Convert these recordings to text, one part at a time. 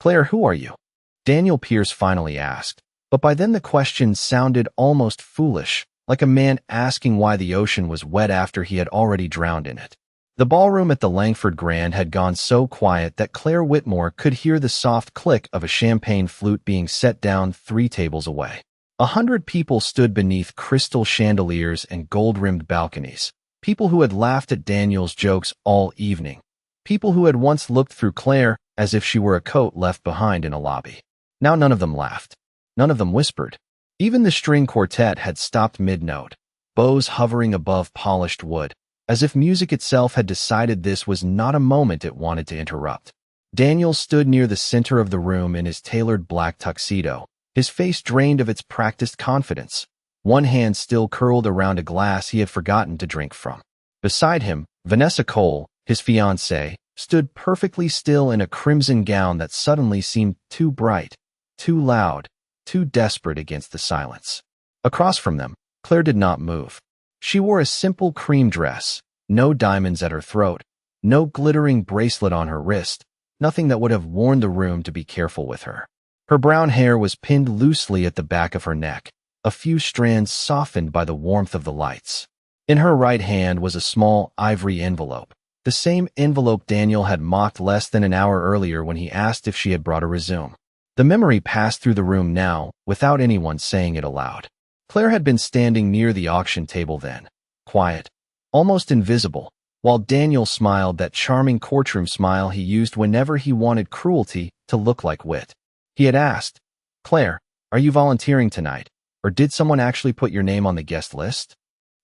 "Claire, who are you?" Daniel Pierce finally asked, but by then the question sounded almost foolish, like a man asking why the ocean was wet after he had already drowned in it. The ballroom at the Langford Grand had gone so quiet that Claire Whitmore could hear the soft click of a champagne flute being set down 3 tables away. 100 people stood beneath crystal chandeliers and gold-rimmed balconies, people who had laughed at Daniel's jokes all evening, people who had once looked through Claire as if she were a coat left behind in a lobby. Now none of them laughed. None of them whispered. Even the string quartet had stopped mid-note, bows hovering above polished wood, as if music itself had decided this was not a moment it wanted to interrupt. Daniel stood near the center of the room in his tailored black tuxedo, his face drained of its practiced confidence, one hand still curled around a glass he had forgotten to drink from. Beside him, Vanessa Cole, his fiancée, stood perfectly still in a crimson gown that suddenly seemed too bright, too loud, too desperate against the silence. Across from them, Claire did not move. She wore a simple cream dress, no diamonds at her throat, no glittering bracelet on her wrist, nothing that would have warned the room to be careful with her. Her brown hair was pinned loosely at the back of her neck, a few strands softened by the warmth of the lights. In her right hand was a small ivory envelope, the same envelope Daniel had mocked less than an hour earlier when he asked if she had brought a resume. The memory passed through the room now, without anyone saying it aloud. Claire had been standing near the auction table then, quiet, almost invisible, while Daniel smiled that charming courtroom smile he used whenever he wanted cruelty to look like wit. He had asked, "Claire, are you volunteering tonight, or did someone actually put your name on the guest list?"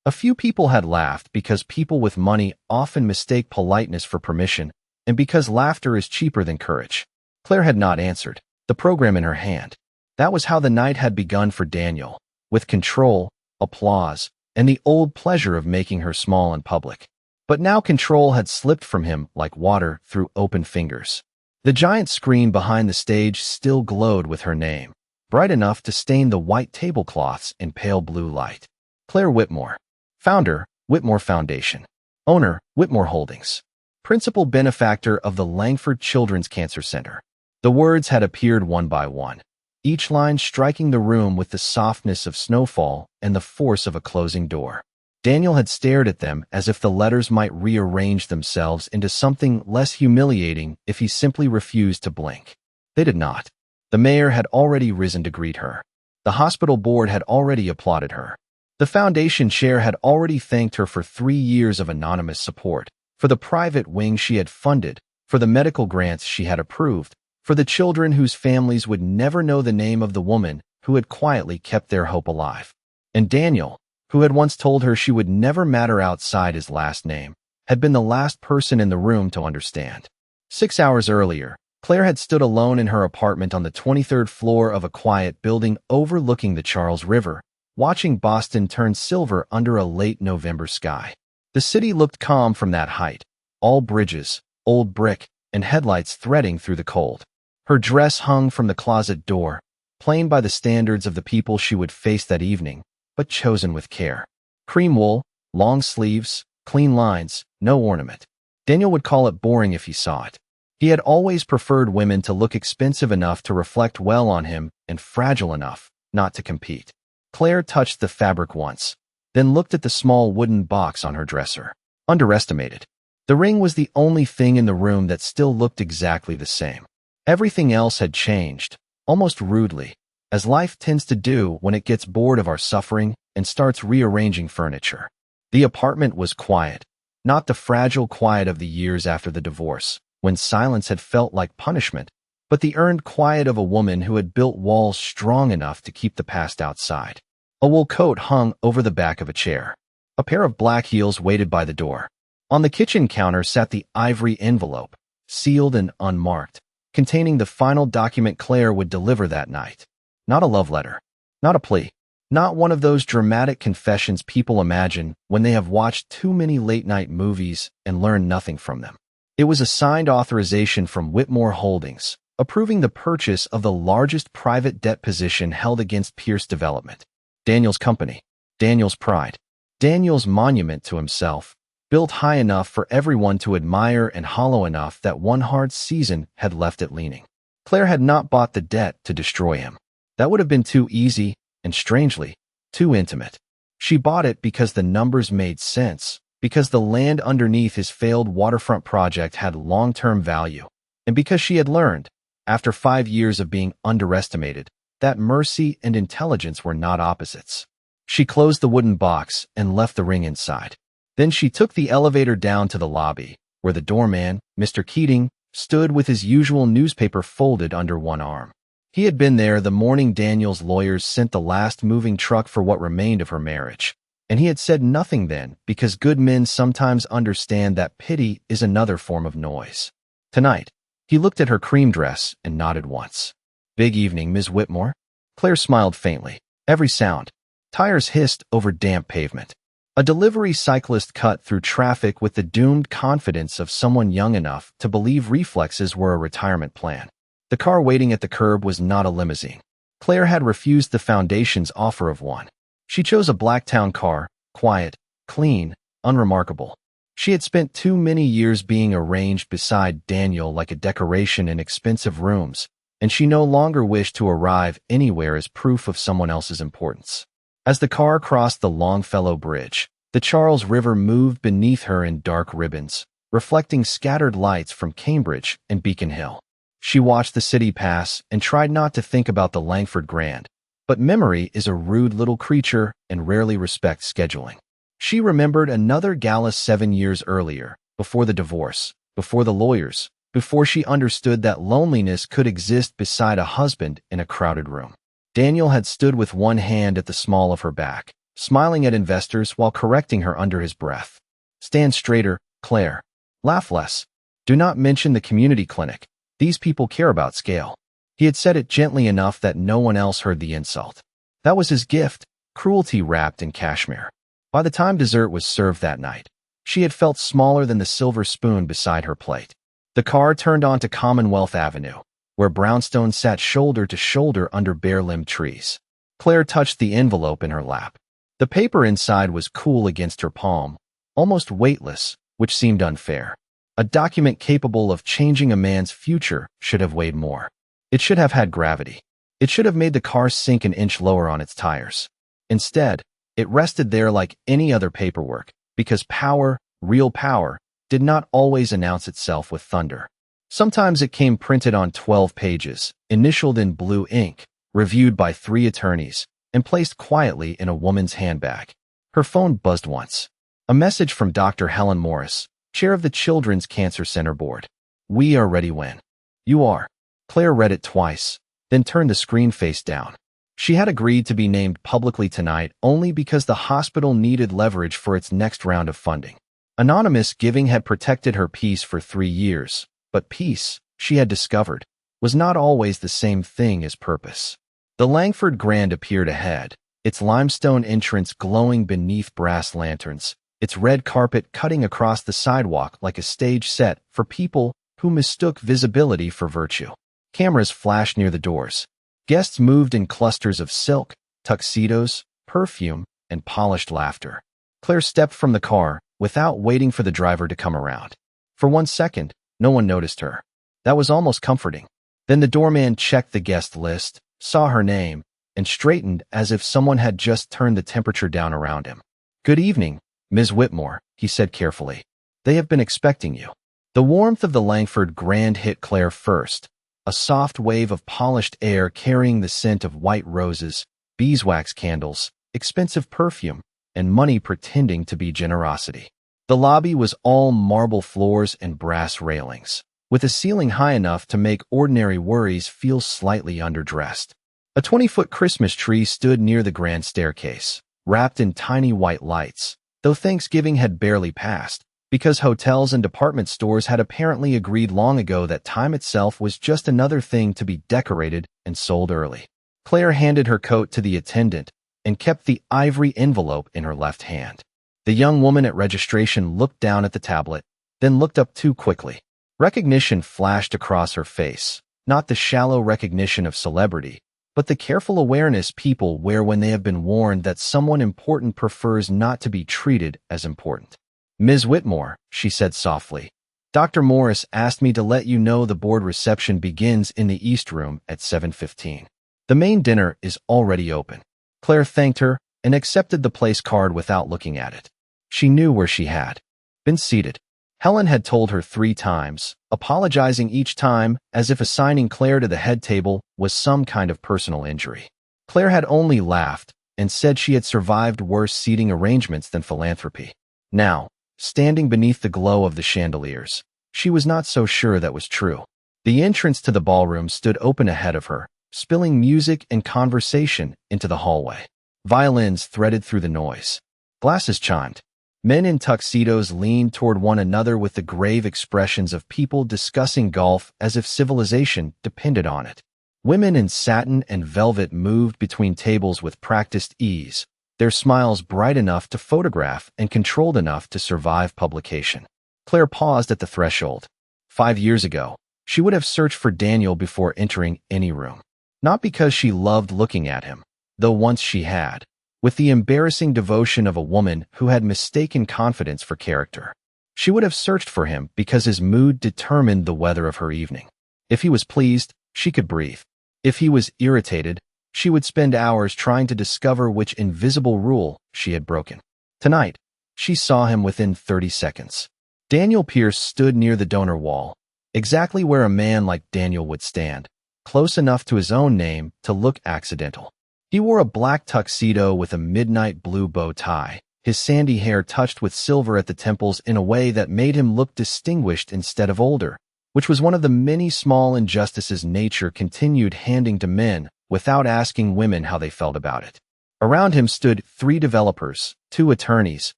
A few people had laughed because people with money often mistake politeness for permission, and because laughter is cheaper than courage. Claire had not answered, the program in her hand. That was how the night had begun for Daniel, with control, applause, and the old pleasure of making her small in public. But now control had slipped from him like water through open fingers. The giant screen behind the stage still glowed with her name, bright enough to stain the white tablecloths in pale blue light. Claire Whitmore. Founder, Whitmore Foundation. Owner, Whitmore Holdings. Principal benefactor of the Langford Children's Cancer Center. The words had appeared one by one, each line striking the room with the softness of snowfall and the force of a closing door. Daniel had stared at them as if the letters might rearrange themselves into something less humiliating if he simply refused to blink. They did not. The mayor had already risen to greet her. The hospital board had already applauded her. The foundation chair had already thanked her for 3 years of anonymous support, for the private wing she had funded, for the medical grants she had approved, for the children whose families would never know the name of the woman who had quietly kept their hope alive. And Daniel, who had once told her she would never matter outside his last name, had been the last person in the room to understand. 6 hours earlier, Claire had stood alone in her apartment on the 23rd floor of a quiet building overlooking the Charles River, watching Boston turn silver under a late November sky. The city looked calm from that height, all bridges, old brick, and headlights threading through the cold. Her dress hung from the closet door, plain by the standards of the people she would face that evening, but chosen with care. Cream wool, long sleeves, clean lines, no ornament. Daniel would call it boring if he saw it. He had always preferred women to look expensive enough to reflect well on him and fragile enough not to compete. Claire touched the fabric once, then looked at the small wooden box on her dresser. Underestimated. The ring was the only thing in the room that still looked exactly the same. Everything else had changed, almost rudely, as life tends to do when it gets bored of our suffering and starts rearranging furniture. The apartment was quiet, not the fragile quiet of the years after the divorce, when silence had felt like punishment, but the earned quiet of a woman who had built walls strong enough to keep the past outside. A wool coat hung over the back of a chair. A pair of black heels waited by the door. On the kitchen counter sat the ivory envelope, sealed and unmarked, containing the final document Claire would deliver that night. Not a love letter. Not a plea. Not one of those dramatic confessions people imagine when they have watched too many late-night movies and learned nothing from them. It was a signed authorization from Whitmore Holdings, approving the purchase of the largest private debt position held against Pierce Development. Daniel's company. Daniel's pride. Daniel's monument to himself, built high enough for everyone to admire and hollow enough that one hard season had left it leaning. Claire had not bought the debt to destroy him. That would have been too easy and, strangely, too intimate. She bought it because the numbers made sense, because the land underneath his failed waterfront project had long-term value, and because she had learned, after 5 years of being underestimated, that mercy and intelligence were not opposites. She closed the wooden box and left the ring inside. Then she took the elevator down to the lobby, where the doorman, Mr. Keating, stood with his usual newspaper folded under one arm. He had been there the morning Daniel's lawyers sent the last moving truck for what remained of her marriage, and he had said nothing then because good men sometimes understand that pity is another form of noise. Tonight, he looked at her cream dress and nodded once. "Big evening, Ms. Whitmore." Claire smiled faintly. Every sound. Tires hissed over damp pavement. A delivery cyclist cut through traffic with the doomed confidence of someone young enough to believe reflexes were a retirement plan. The car waiting at the curb was not a limousine. Claire had refused the Foundation's offer of one. She chose a Blacktown car, quiet, clean, unremarkable. She had spent too many years being arranged beside Daniel like a decoration in expensive rooms, and she no longer wished to arrive anywhere as proof of someone else's importance. As the car crossed the Longfellow Bridge, the Charles River moved beneath her in dark ribbons, reflecting scattered lights from Cambridge and Beacon Hill. She watched the city pass and tried not to think about the Langford Grand, but memory is a rude little creature and rarely respects scheduling. She remembered another gala 7 years earlier, before the divorce, before the lawyers, before she understood that loneliness could exist beside a husband in a crowded room. Daniel had stood with one hand at the small of her back, smiling at investors while correcting her under his breath. "Stand straighter, Claire. Laugh less. Do not mention the community clinic. These people care about scale." He had said it gently enough that no one else heard the insult. That was his gift, cruelty wrapped in cashmere. By the time dessert was served that night, she had felt smaller than the silver spoon beside her plate. The car turned onto Commonwealth Avenue, where brownstones sat shoulder to shoulder under bare-limbed trees. Claire touched the envelope in her lap. The paper inside was cool against her palm, almost weightless, which seemed unfair. A document capable of changing a man's future should have weighed more. It should have had gravity. It should have made the car sink an inch lower on its tires. Instead, it rested there like any other paperwork, because power, real power, did not always announce itself with thunder. Sometimes it came printed on 12 pages, initialed in blue ink, reviewed by 3 attorneys, and placed quietly in a woman's handbag. Her phone buzzed once. A message from Dr. Helen Morris, chair of the Children's Cancer Center Board. "We are ready when you are." Claire read it twice, then turned the screen face down. She had agreed to be named publicly tonight only because the hospital needed leverage for its next round of funding. Anonymous giving had protected her peace for 3 years, but peace, she had discovered, was not always the same thing as purpose. The Langford Grand appeared ahead, its limestone entrance glowing beneath brass lanterns, its red carpet cutting across the sidewalk like a stage set for people who mistook visibility for virtue. Cameras flashed near the doors. Guests moved in clusters of silk, tuxedos, perfume, and polished laughter. Claire stepped from the car without waiting for the driver to come around. For 1 second, no one noticed her. That was almost comforting. Then the doorman checked the guest list, saw her name, and straightened as if someone had just turned the temperature down around him. "Good evening, Ms. Whitmore," he said carefully. "They have been expecting you." The warmth of the Langford Grand hit Claire first, a soft wave of polished air carrying the scent of white roses, beeswax candles, expensive perfume, and money pretending to be generosity. The lobby was all marble floors and brass railings, with a ceiling high enough to make ordinary worries feel slightly underdressed. A 20-foot Christmas tree stood near the grand staircase, wrapped in tiny white lights, though Thanksgiving had barely passed, because hotels and department stores had apparently agreed long ago that time itself was just another thing to be decorated and sold early. Claire handed her coat to the attendant and kept the ivory envelope in her left hand. The young woman at registration looked down at the tablet, then looked up too quickly. Recognition flashed across her face, not the shallow recognition of celebrity, but the careful awareness people wear when they have been warned that someone important prefers not to be treated as important. "Ms. Whitmore," she said softly, Dr. Morris asked me to let you know the board reception begins in the East Room at 7:15. The main dinner is already open. Claire thanked her and accepted the place card without looking at it. She knew where she had been seated. Helen had told her 3 times, apologizing each time as if assigning Claire to the head table was some kind of personal injury. Claire had only laughed and said she had survived worse seating arrangements than philanthropy. Now, standing beneath the glow of the chandeliers, she was not so sure that was true. The entrance to the ballroom stood open ahead of her, spilling music and conversation into the hallway. Violins threaded through the noise. Glasses chimed. Men in tuxedos leaned toward one another with the grave expressions of people discussing golf as if civilization depended on it. Women in satin and velvet moved between tables with practiced ease, their smiles bright enough to photograph and controlled enough to survive publication. Claire paused at the threshold. 5 years ago, she would have searched for Daniel before entering any room. Not because she loved looking at him, though once she had, with the embarrassing devotion of a woman who had mistaken confidence for character. She would have searched for him because his mood determined the weather of her evening. If he was pleased, she could breathe. If he was irritated, she would spend hours trying to discover which invisible rule she had broken. Tonight, she saw him within 30 seconds. Daniel Pierce stood near the donor wall, exactly where a man like Daniel would stand, close enough to his own name to look accidental. He wore a black tuxedo with a midnight blue bow tie, his sandy hair touched with silver at the temples in a way that made him look distinguished instead of older, which was one of the many small injustices nature continued handing to men without asking women how they felt about it. Around him stood 3 developers, 2 attorneys,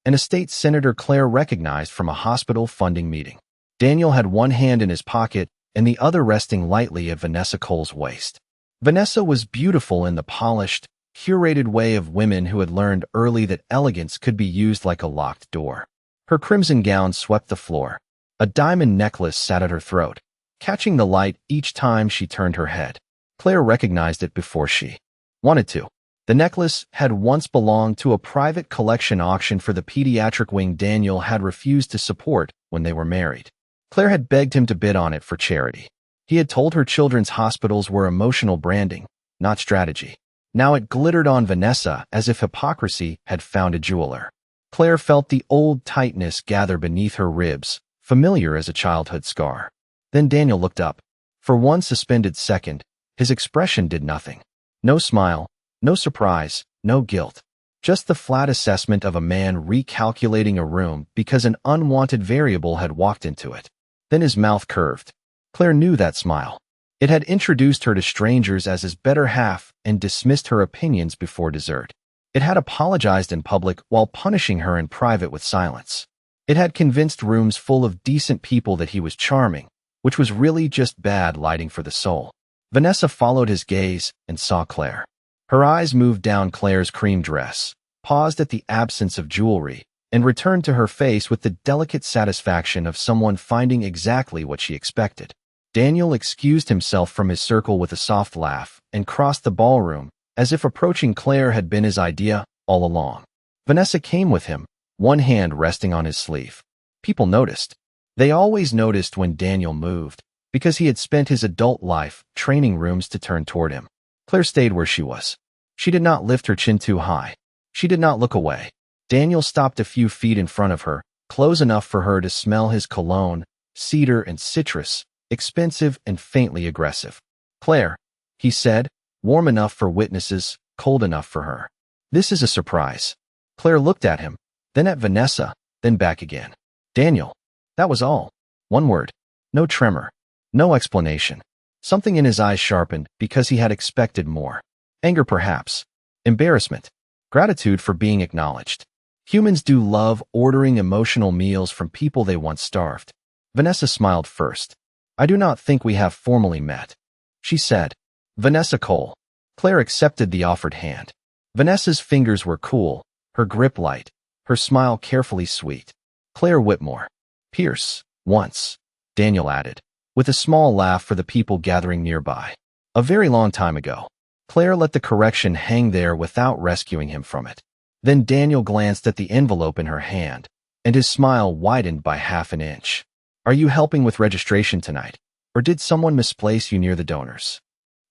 and a state senator Claire recognized from a hospital funding meeting. Daniel had one hand in his pocket and the other resting lightly at Vanessa Cole's waist. Vanessa was beautiful in the polished, curated way of women who had learned early that elegance could be used like a locked door. Her crimson gown swept the floor. A diamond necklace sat at her throat, catching the light each time she turned her head. Claire recognized it before she wanted to. The necklace had once belonged to a private collection auction for the pediatric wing Daniel had refused to support when they were married. Claire had begged him to bid on it for charity. He had told her children's hospitals were emotional branding, not strategy. Now it glittered on Vanessa as if hypocrisy had found a jeweler. Claire felt the old tightness gather beneath her ribs, familiar as a childhood scar. Then Daniel looked up. For one suspended second, his expression did nothing. No smile, no surprise, no guilt. Just the flat assessment of a man recalculating a room because an unwanted variable had walked into it. Then his mouth curved. Claire knew that smile. It had introduced her to strangers as his better half and dismissed her opinions before dessert. It had apologized in public while punishing her in private with silence. It had convinced rooms full of decent people that he was charming, which was really just bad lighting for the soul. Vanessa followed his gaze and saw Claire. Her eyes moved down Claire's cream dress, paused at the absence of jewelry, and returned to her face with the delicate satisfaction of someone finding exactly what she expected. Daniel excused himself from his circle with a soft laugh and crossed the ballroom, as if approaching Claire had been his idea all along. Vanessa came with him, one hand resting on his sleeve. People noticed. They always noticed when Daniel moved, because he had spent his adult life training rooms to turn toward him. Claire stayed where she was. She did not lift her chin too high. She did not look away. Daniel stopped a few feet in front of her, close enough for her to smell his cologne, cedar and citrus, expensive and faintly aggressive. "Claire," he said, warm enough for witnesses, cold enough for her. "This is a surprise." Claire looked at him, then at Vanessa, then back again. "Daniel." That was all. One word. No tremor. No explanation. Something in his eyes sharpened because he had expected more. Anger perhaps. Embarrassment. Gratitude for being acknowledged. Humans do love ordering emotional meals from people they once starved. Vanessa smiled first. "I do not think we have formally met," she said. "Vanessa Cole." Claire accepted the offered hand. Vanessa's fingers were cool, her grip light, her smile carefully sweet. "Claire Whitmore. Pierce, once," Daniel added, with a small laugh for the people gathering nearby. "A very long time ago." Claire let the correction hang there without rescuing him from it. Then Daniel glanced at the envelope in her hand, and his smile widened by half an inch. Are you helping with registration tonight? Or did someone misplace you near the donors?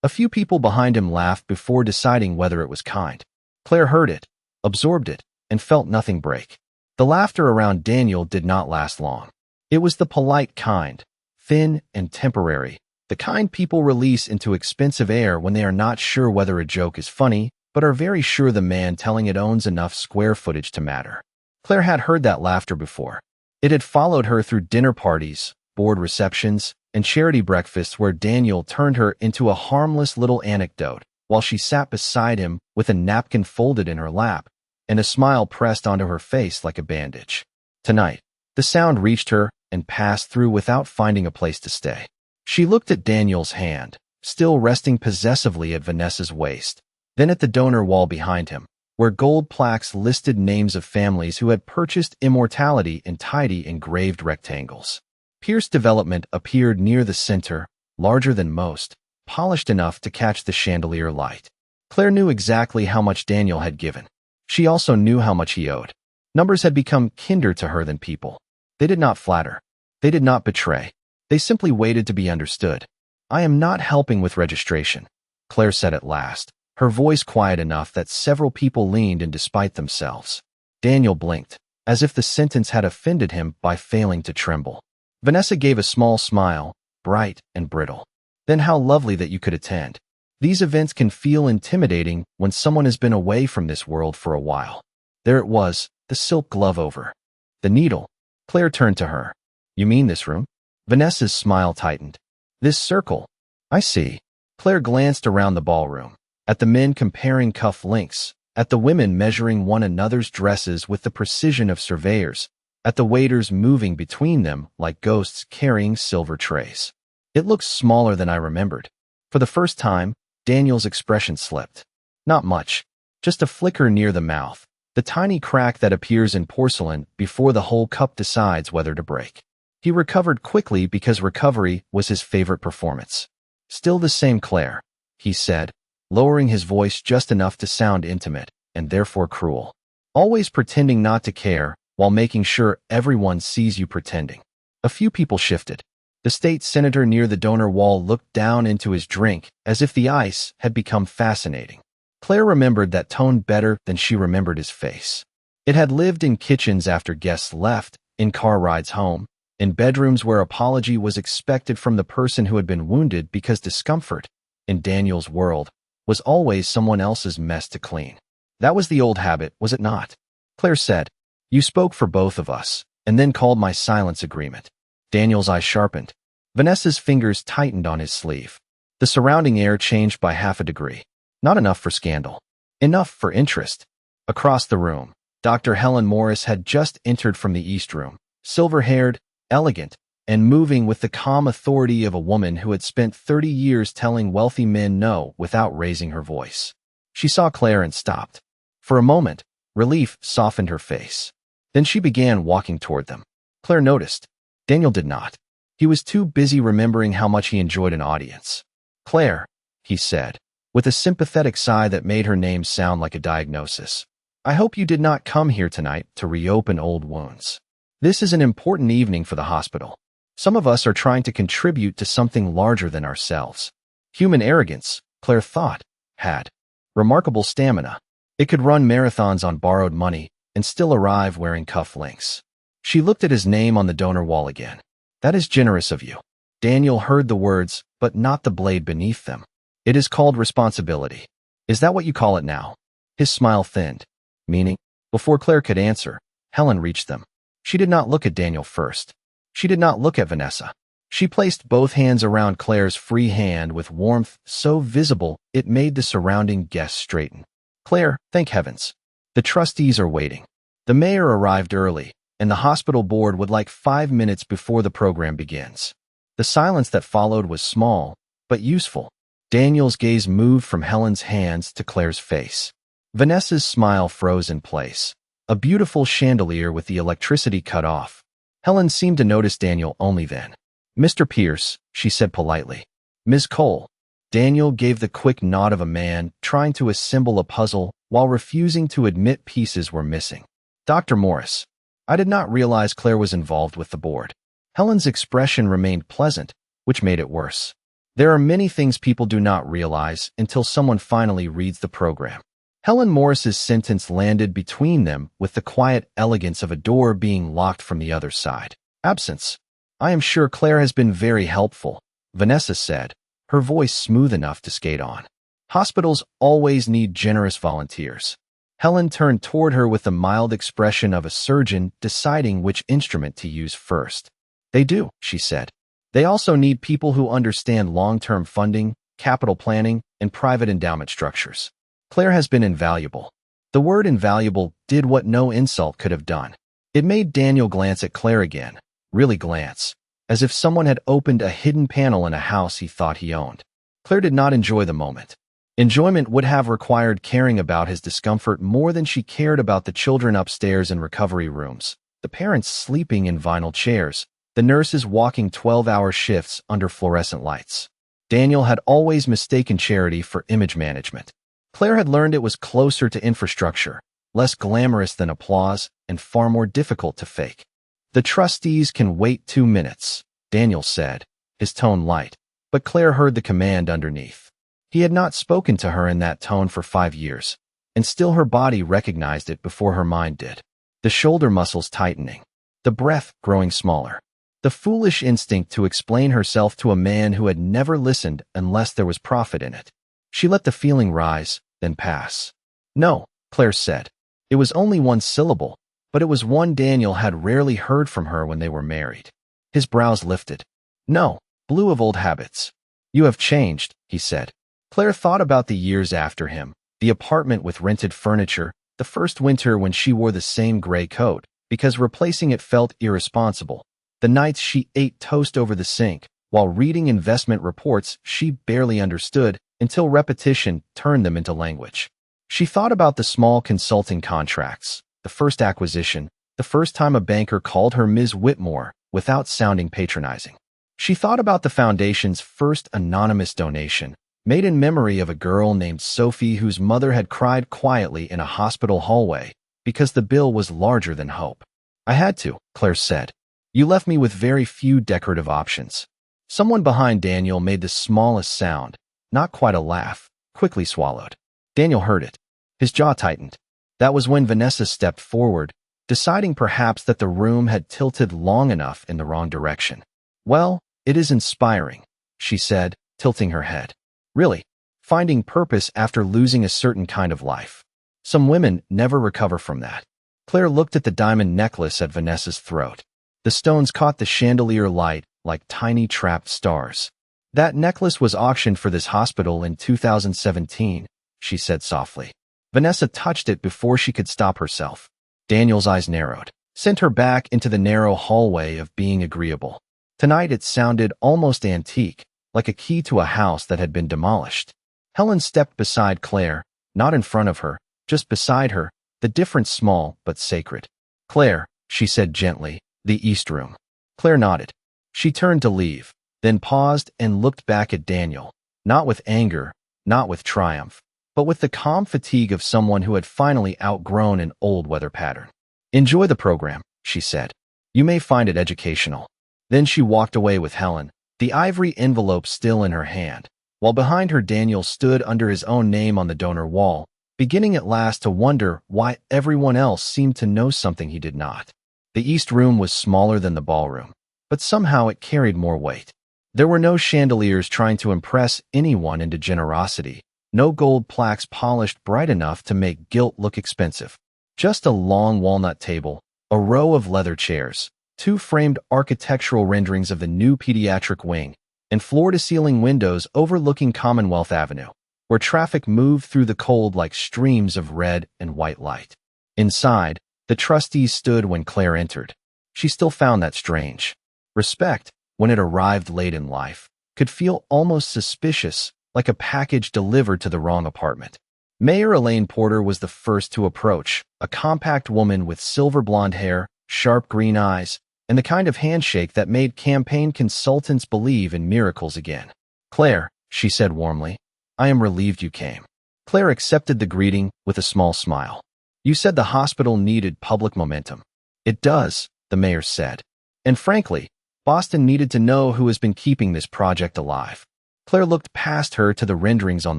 A few people behind him laughed before deciding whether it was kind. Claire heard it, absorbed it, and felt nothing break. The laughter around Daniel did not last long. It was the polite kind, thin and temporary, the kind people release into expensive air when they are not sure whether a joke is funny, but are very sure the man telling it owns enough square footage to matter. Claire had heard that laughter before. It had followed her through dinner parties, board receptions, and charity breakfasts where Daniel turned her into a harmless little anecdote while she sat beside him with a napkin folded in her lap and a smile pressed onto her face like a bandage. Tonight, the sound reached her and passed through without finding a place to stay. She looked at Daniel's hand, still resting possessively at Vanessa's waist, then at the donor wall behind him, where gold plaques listed names of families who had purchased immortality in tidy engraved rectangles. Pierce Development appeared near the center, larger than most, polished enough to catch the chandelier light. Claire knew exactly how much Daniel had given. She also knew how much he owed. Numbers had become kinder to her than people. They did not flatter. They did not betray. They simply waited to be understood. I am not helping with registration, Claire said at last, her voice quiet enough that several people leaned in despite themselves. Daniel blinked, as if the sentence had offended him by failing to tremble. Vanessa gave a small smile, bright and brittle. Then how lovely that you could attend. These events can feel intimidating when someone has been away from this world for a while. There it was, the silk glove over. The needle. Claire turned to her. You mean this room? Vanessa's smile tightened. This circle. I see. Claire glanced around the ballroom, at the men comparing cuff links, at the women measuring one another's dresses with the precision of surveyors, at the waiters moving between them like ghosts carrying silver trays. It looks smaller than I remembered. For the first time, Daniel's expression slipped. Not much, just a flicker near the mouth, the tiny crack that appears in porcelain before the whole cup decides whether to break. He recovered quickly because recovery was his favorite performance. Still the same Claire, he said, lowering his voice just enough to sound intimate, and therefore cruel. Always pretending not to care, while making sure everyone sees you pretending. A few people shifted. The state senator near the donor wall looked down into his drink as if the ice had become fascinating. Claire remembered that tone better than she remembered his face. It had lived in kitchens after guests left, in car rides home, in bedrooms where apology was expected from the person who had been wounded because discomfort, in Daniel's world, was always someone else's mess to clean. That was the old habit, was it not? Claire said, You spoke for both of us, and then called my silence agreement. Daniel's eyes sharpened. Vanessa's fingers tightened on his sleeve. The surrounding air changed by half a degree. Not enough for scandal. Enough for interest. Across the room, Dr. Helen Morris had just entered from the East Room, silver-haired, elegant, and moving with the calm authority of a woman who had spent 30 years telling wealthy men no without raising her voice. She saw Claire and stopped. For a moment, relief softened her face. Then she began walking toward them. Claire noticed. Daniel did not. He was too busy remembering how much he enjoyed an audience. Claire, he said, with a sympathetic sigh that made her name sound like a diagnosis. I hope you did not come here tonight to reopen old wounds. This is an important evening for the hospital. Some of us are trying to contribute to something larger than ourselves. Human arrogance, Claire thought, had remarkable stamina. It could run marathons on borrowed money and still arrive wearing cuff links. She looked at his name on the donor wall again. That is generous of you. Daniel heard the words, but not the blade beneath them. It is called responsibility. Is that what you call it now? His smile thinned. Meaning? Before Claire could answer, Helen reached them. She did not look at Daniel first. She did not look at Vanessa. She placed both hands around Claire's free hand with warmth so visible it made the surrounding guests straighten. Claire, thank heavens. The trustees are waiting. The mayor arrived early, and the hospital board would like 5 minutes before the program begins. The silence that followed was small, but useful. Daniel's gaze moved from Helen's hands to Claire's face. Vanessa's smile froze in place. A beautiful chandelier with the electricity cut off. Helen seemed to notice Daniel only then. Mr. Pierce, she said politely. Ms. Cole. Daniel gave the quick nod of a man trying to assemble a puzzle while refusing to admit pieces were missing. Dr. Morris. I did not realize Claire was involved with the board. Helen's expression remained pleasant, which made it worse. There are many things people do not realize until someone finally reads the program. Helen Morris's sentence landed between them with the quiet elegance of a door being locked from the other side. Absence. I am sure Claire has been very helpful, Vanessa said, her voice smooth enough to skate on. Hospitals always need generous volunteers. Helen turned toward her with the mild expression of a surgeon deciding which instrument to use first. They do, she said. They also need people who understand long-term funding, capital planning, and private endowment structures. Claire has been invaluable. The word invaluable did what no insult could have done. It made Daniel glance at Claire again, really glance, as if someone had opened a hidden panel in a house he thought he owned. Claire did not enjoy the moment. Enjoyment would have required caring about his discomfort more than she cared about the children upstairs in recovery rooms, the parents sleeping in vinyl chairs, the nurses walking 12-hour shifts under fluorescent lights. Daniel had always mistaken charity for image management. Claire had learned it was closer to infrastructure, less glamorous than applause, and far more difficult to fake. The trustees can wait 2 minutes, Daniel said, his tone light, but Claire heard the command underneath. He had not spoken to her in that tone for 5 years, and still her body recognized it before her mind did. The shoulder muscles tightening, the breath growing smaller. The foolish instinct to explain herself to a man who had never listened unless there was profit in it. She let the feeling rise, then pass. No, Claire said. It was only one syllable, but it was one Daniel had rarely heard from her when they were married. His brows lifted. No, blue of old habits. You have changed, he said. Claire thought about the years after him, the apartment with rented furniture, the first winter when she wore the same gray coat, because replacing it felt irresponsible, the nights she ate toast over the sink, while reading investment reports she barely understood until repetition turned them into language. She thought about the small consulting contracts, the first acquisition, the first time a banker called her Ms. Whitmore without sounding patronizing. She thought about the foundation's first anonymous donation, made in memory of a girl named Sophie whose mother had cried quietly in a hospital hallway because the bill was larger than hope. I had to, Claire said. You left me with very few decorative options. Someone behind Daniel made the smallest sound, not quite a laugh, quickly swallowed. Daniel heard it. His jaw tightened. That was when Vanessa stepped forward, deciding perhaps that the room had tilted long enough in the wrong direction. Well, it is inspiring, she said, tilting her head. Really, finding purpose after losing a certain kind of life. Some women never recover from that. Claire looked at the diamond necklace at Vanessa's throat. The stones caught the chandelier light like tiny trapped stars. That necklace was auctioned for this hospital in 2017, she said softly. Vanessa touched it before she could stop herself. Daniel's eyes narrowed, sent her back into the narrow hallway of being agreeable. Tonight it sounded almost antique, like a key to a house that had been demolished. Helen stepped beside Claire, not in front of her, just beside her, the difference small but sacred. Claire, she said gently, the East Room. Claire nodded. She turned to leave, then paused and looked back at Daniel, not with anger, not with triumph, but with the calm fatigue of someone who had finally outgrown an old weather pattern. Enjoy the program, she said. You may find it educational. Then she walked away with Helen, the ivory envelope still in her hand, while behind her Daniel stood under his own name on the donor wall, beginning at last to wonder why everyone else seemed to know something he did not. The East Room was smaller than the ballroom, but somehow it carried more weight. There were no chandeliers trying to impress anyone into generosity, no gold plaques polished bright enough to make gilt look expensive. Just a long walnut table, a row of leather chairs, 2 framed architectural renderings of the new pediatric wing, and floor-to-ceiling windows overlooking Commonwealth Avenue, where traffic moved through the cold like streams of red and white light. Inside, the trustees stood when Claire entered. She still found that strange. Respect, when it arrived late in life, could feel almost suspicious, like a package delivered to the wrong apartment. Mayor Elaine Porter was the first to approach, a compact woman with silver blonde hair, sharp green eyes, and the kind of handshake that made campaign consultants believe in miracles again. Claire, she said warmly, I am relieved you came. Claire accepted the greeting with a small smile. You said the hospital needed public momentum. It does, the mayor said. And frankly, Boston needed to know who has been keeping this project alive. Claire looked past her to the renderings on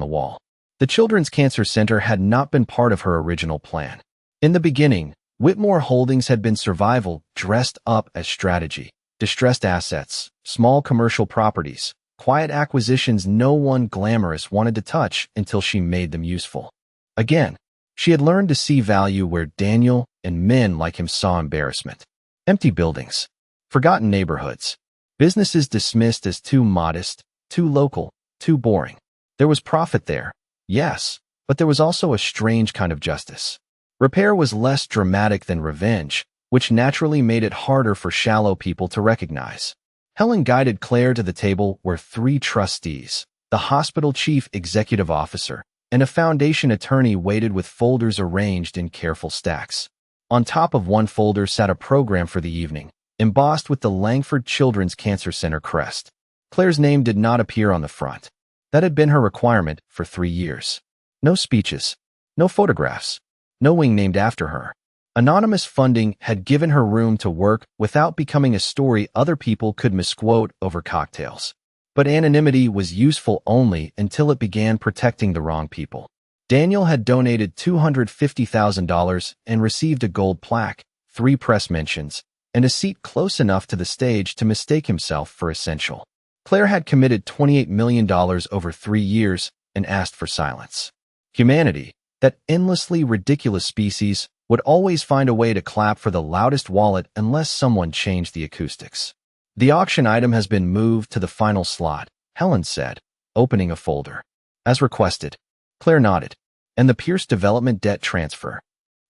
the wall. The Children's Cancer Center had not been part of her original plan. In the beginning, Whitmore Holdings had been survival dressed up as strategy. Distressed assets, small commercial properties, quiet acquisitions no one glamorous wanted to touch until she made them useful. Again, she had learned to see value where Daniel and men like him saw embarrassment. Empty buildings, forgotten neighborhoods, businesses dismissed as too modest, too local, too boring. There was profit there, yes, but there was also a strange kind of justice. Repair was less dramatic than revenge, which naturally made it harder for shallow people to recognize. Helen guided Claire to the table where 3 trustees, the hospital chief executive officer, and a foundation attorney waited with folders arranged in careful stacks. On top of one folder sat a program for the evening, embossed with the Langford Children's Cancer Center crest. Claire's name did not appear on the front. That had been her requirement for 3 years. No speeches, no photographs, no wing named after her. Anonymous funding had given her room to work without becoming a story other people could misquote over cocktails. But anonymity was useful only until it began protecting the wrong people. Daniel had donated $250,000 and received a gold plaque, 3 press mentions, and a seat close enough to the stage to mistake himself for essential. Claire had committed $28 million over 3 years and asked for silence. Humanity, that endlessly ridiculous species, would always find a way to clap for the loudest wallet unless someone changed the acoustics. The auction item has been moved to the final slot, Helen said, opening a folder. As requested. Claire nodded. And the Pierce Development Debt Transfer.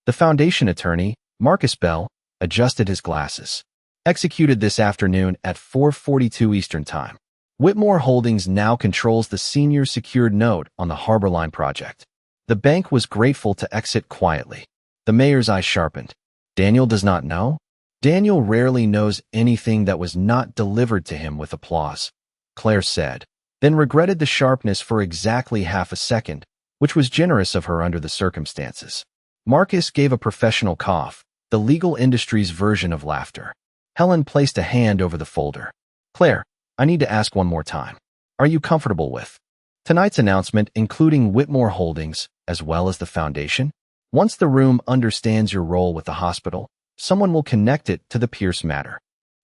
The foundation attorney, Marcus Bell, adjusted his glasses. Executed this afternoon at 4:42 Eastern Time. Whitmore Holdings now controls the senior secured note on the Harbor Line project. The bank was grateful to exit quietly. The mayor's eye sharpened. Daniel does not know? Daniel rarely knows anything that was not delivered to him with applause, Claire said, then regretted the sharpness for exactly half a second, which was generous of her under the circumstances. Marcus gave a professional cough, the legal industry's version of laughter. Helen placed a hand over the folder. Claire, I need to ask one more time. Are you comfortable with tonight's announcement, including Whitmore Holdings, as well as the foundation? Once the room understands your role with the hospital, someone will connect it to the Pierce matter.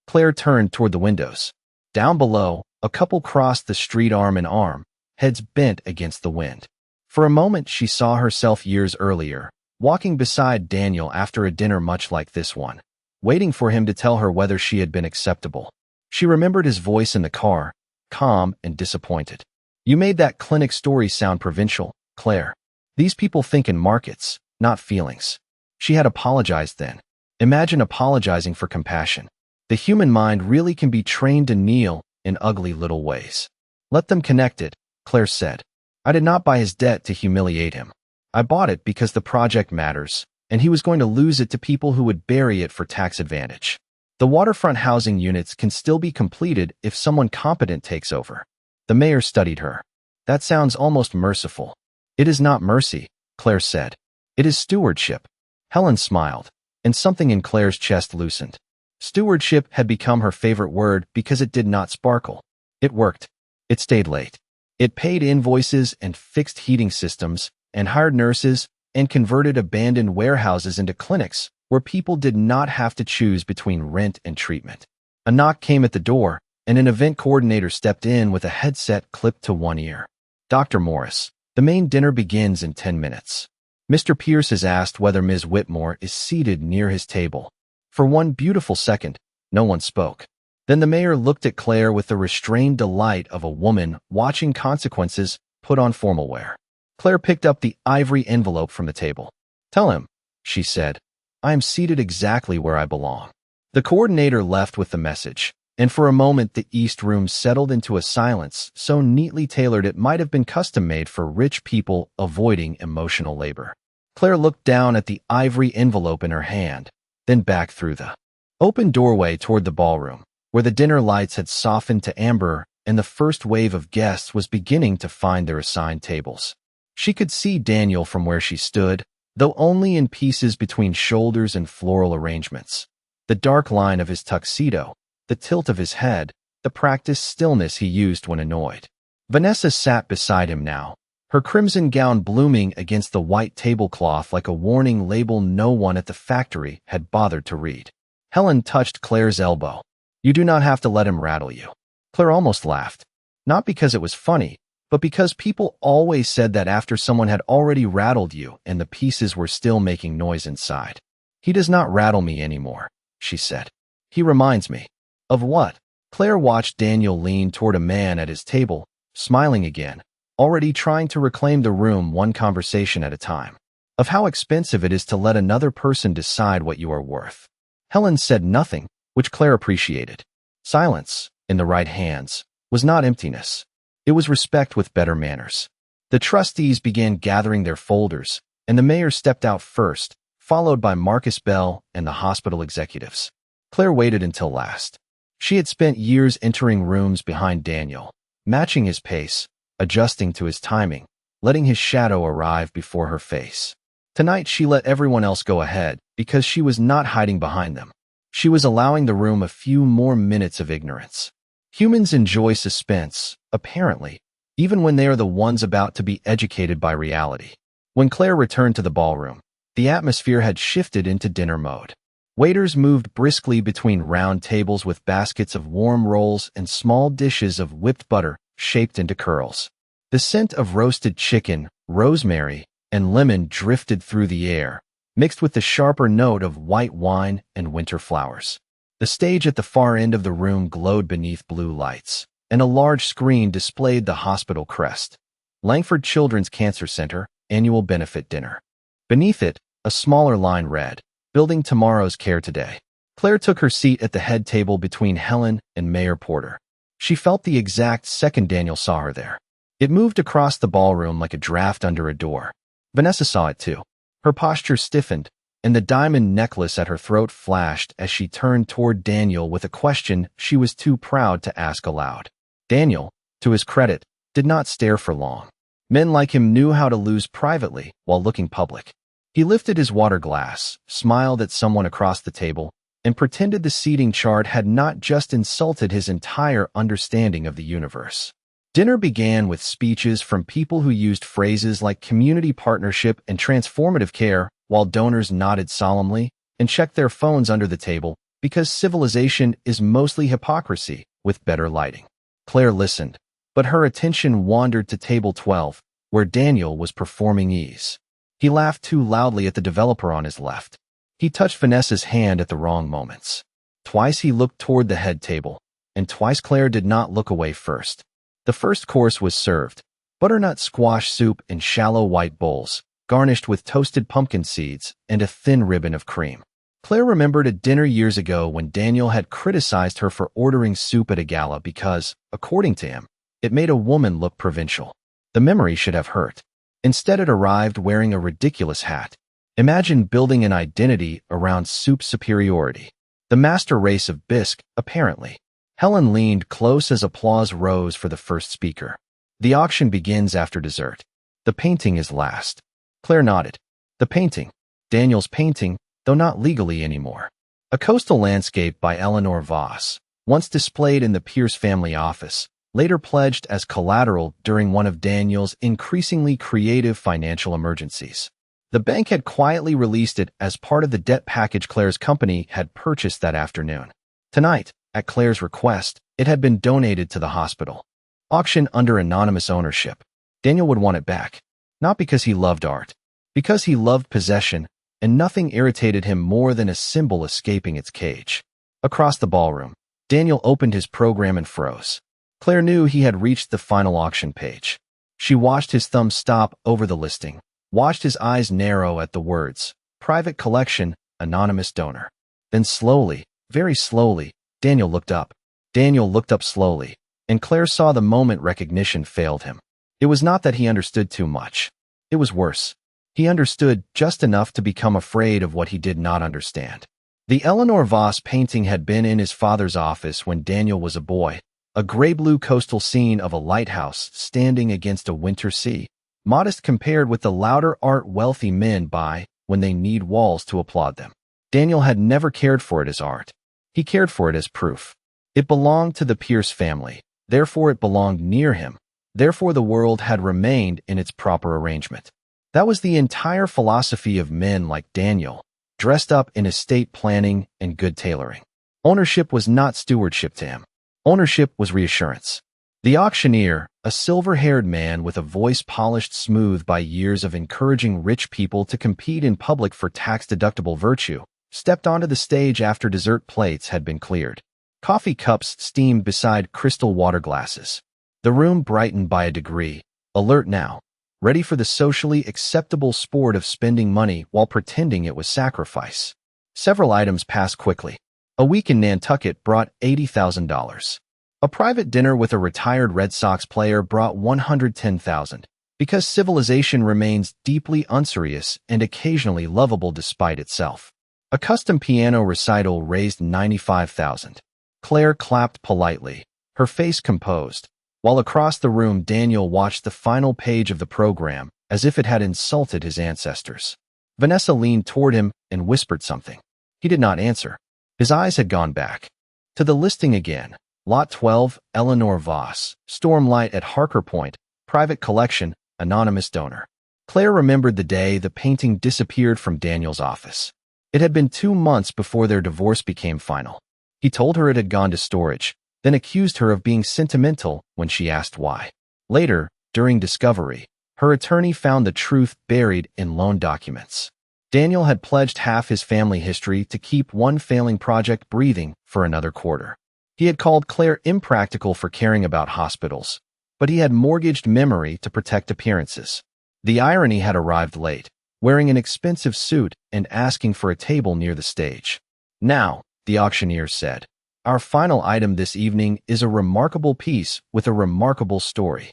Claire turned toward the windows. Down below, a couple crossed the street arm in arm, heads bent against the wind. For a moment she saw herself years earlier, walking beside Daniel after a dinner much like this one, waiting for him to tell her whether she had been acceptable. She remembered his voice in the car, calm and disappointed. You made that clinic story sound provincial, Claire. These people think in markets, not feelings. She had apologized then. Imagine apologizing for compassion. The human mind really can be trained to kneel in ugly little ways. Let them connect it, Claire said. I did not buy his debt to humiliate him. I bought it because the project matters, and he was going to lose it to people who would bury it for tax advantage. The waterfront housing units can still be completed if someone competent takes over. The mayor studied her. That sounds almost merciful. It is not mercy, Claire said. It is stewardship. Helen smiled, and something in Claire's chest loosened. Stewardship had become her favorite word because it did not sparkle. It worked. It stayed late. It paid invoices and fixed heating systems, and hired nurses, and converted abandoned warehouses into clinics where people did not have to choose between rent and treatment. A knock came at the door, and an event coordinator stepped in with a headset clipped to one ear. Dr. Morris, the main dinner begins in 10 minutes. Mr. Pierce has asked whether Ms. Whitmore is seated near his table. For one beautiful second, no one spoke. Then the mayor looked at Claire with the restrained delight of a woman watching consequences put on formal wear. Claire picked up the ivory envelope from the table. Tell him, she said, I am seated exactly where I belong. The coordinator left with the message, and for a moment the East Room settled into a silence so neatly tailored it might have been custom-made for rich people avoiding emotional labor. Claire looked down at the ivory envelope in her hand, then back through the open doorway toward the ballroom, where the dinner lights had softened to amber and the first wave of guests was beginning to find their assigned tables. She could see Daniel from where she stood, though only in pieces between shoulders and floral arrangements. The dark line of his tuxedo, the tilt of his head, the practiced stillness he used when annoyed. Vanessa sat beside him now, her crimson gown blooming against the white tablecloth like a warning label no one at the factory had bothered to read. Helen touched Claire's elbow. "You do not have to let him rattle you." Claire almost laughed. Not because it was funny, but because people always said that after someone had already rattled you and the pieces were still making noise inside. "He does not rattle me anymore," she said. "He reminds me." "Of what?" Claire watched Daniel lean toward a man at his table, smiling again, already trying to reclaim the room one conversation at a time. "Of how expensive it is to let another person decide what you are worth." Helen said nothing, which Claire appreciated. Silence, in the right hands, was not emptiness. It was respect with better manners. The trustees began gathering their folders, and the mayor stepped out first, followed by Marcus Bell and the hospital executives. Claire waited until last. She had spent years entering rooms behind Daniel, matching his pace, adjusting to his timing, letting his shadow arrive before her face. Tonight she let everyone else go ahead because she was not hiding behind them. She was allowing the room a few more minutes of ignorance. Humans enjoy suspense, apparently, even when they are the ones about to be educated by reality. When Claire returned to the ballroom, the atmosphere had shifted into dinner mode. Waiters moved briskly between round tables with baskets of warm rolls and small dishes of whipped butter shaped into curls. The scent of roasted chicken, rosemary, and lemon drifted through the air, mixed with the sharper note of white wine and winter flowers. The stage at the far end of the room glowed beneath blue lights, and a large screen displayed the hospital crest. Langford Children's Cancer Center, Annual Benefit Dinner. Beneath it, a smaller line read, "Building Tomorrow's Care Today." Claire took her seat at the head table between Helen and Mayor Porter. She felt the exact second Daniel saw her there. It moved across the ballroom like a draft under a door. Vanessa saw it too. Her posture stiffened, and the diamond necklace at her throat flashed as she turned toward Daniel with a question she was too proud to ask aloud. Daniel, to his credit, did not stare for long. Men like him knew how to lose privately while looking public. He lifted his water glass, smiled at someone across the table, and pretended the seating chart had not just insulted his entire understanding of the universe. Dinner began with speeches from people who used phrases like community partnership and transformative care, while donors nodded solemnly and checked their phones under the table because civilization is mostly hypocrisy with better lighting. Claire listened, but her attention wandered to table 12, where Daniel was performing ease. He laughed too loudly at the developer on his left. He touched Vanessa's hand at the wrong moments. Twice he looked toward the head table, and twice Claire did not look away first. The first course was served, butternut squash soup in shallow white bowls, garnished with toasted pumpkin seeds and a thin ribbon of cream. Claire remembered a dinner years ago when Daniel had criticized her for ordering soup at a gala because, according to him, it made a woman look provincial. The memory should have hurt. Instead, it arrived wearing a ridiculous hat. Imagine building an identity around soup superiority. The master race of bisque, apparently. Helen leaned close as applause rose for the first speaker. The auction begins after dessert. The painting is last. Claire nodded. The painting. Daniel's painting, though not legally anymore. A coastal landscape by Eleanor Voss, once displayed in the Pierce family office, later pledged as collateral during one of Daniel's increasingly creative financial emergencies. The bank had quietly released it as part of the debt package Claire's company had purchased that afternoon. Tonight, at Claire's request, it had been donated to the hospital. Auction under anonymous ownership. Daniel would want it back. Not because he loved art. Because he loved possession, and nothing irritated him more than a symbol escaping its cage. Across the ballroom, Daniel opened his program and froze. Claire knew he had reached the final auction page. She watched his thumb stop over the listing, watched his eyes narrow at the words, "Private collection, anonymous donor." Then slowly, very slowly, Daniel looked up. Daniel looked up slowly, and Claire saw the moment recognition failed him. It was not that he understood too much. It was worse. He understood just enough to become afraid of what he did not understand. The Eleanor Voss painting had been in his father's office when Daniel was a boy, a gray-blue coastal scene of a lighthouse standing against a winter sea, modest compared with the louder art wealthy men buy when they need walls to applaud them. Daniel had never cared for it as art. He cared for it as proof. It belonged to the Pierce family, therefore it belonged near him, therefore the world had remained in its proper arrangement. That was the entire philosophy of men like Daniel, dressed up in estate planning and good tailoring. Ownership was not stewardship to him. Ownership was reassurance. The auctioneer, a silver-haired man with a voice polished smooth by years of encouraging rich people to compete in public for tax-deductible virtue, stepped onto the stage after dessert plates had been cleared. Coffee cups steamed beside crystal water glasses. The room brightened by a degree, alert now, ready for the socially acceptable sport of spending money while pretending it was sacrifice. Several items passed quickly. A week in Nantucket brought $80,000. A private dinner with a retired Red Sox player brought $110,000, because civilization remains deeply unserious and occasionally lovable despite itself. A custom piano recital raised $95,000. Claire clapped politely, her face composed, while across the room Daniel watched the final page of the program as if it had insulted his ancestors. Vanessa leaned toward him and whispered something. He did not answer. His eyes had gone back. To the listing again. Lot 12, Eleanor Voss, Stormlight at Harker Point, private collection, anonymous donor. Claire remembered the day the painting disappeared from Daniel's office. It had been 2 months before their divorce became final. He told her it had gone to storage, then accused her of being sentimental when she asked why. Later, during discovery, her attorney found the truth buried in loan documents. Daniel had pledged half his family history to keep one failing project breathing for another quarter. He had called Claire impractical for caring about hospitals, but he had mortgaged memory to protect appearances. The irony had arrived late, wearing an expensive suit and asking for a table near the stage. Now, the auctioneer said, our final item this evening is a remarkable piece with a remarkable story.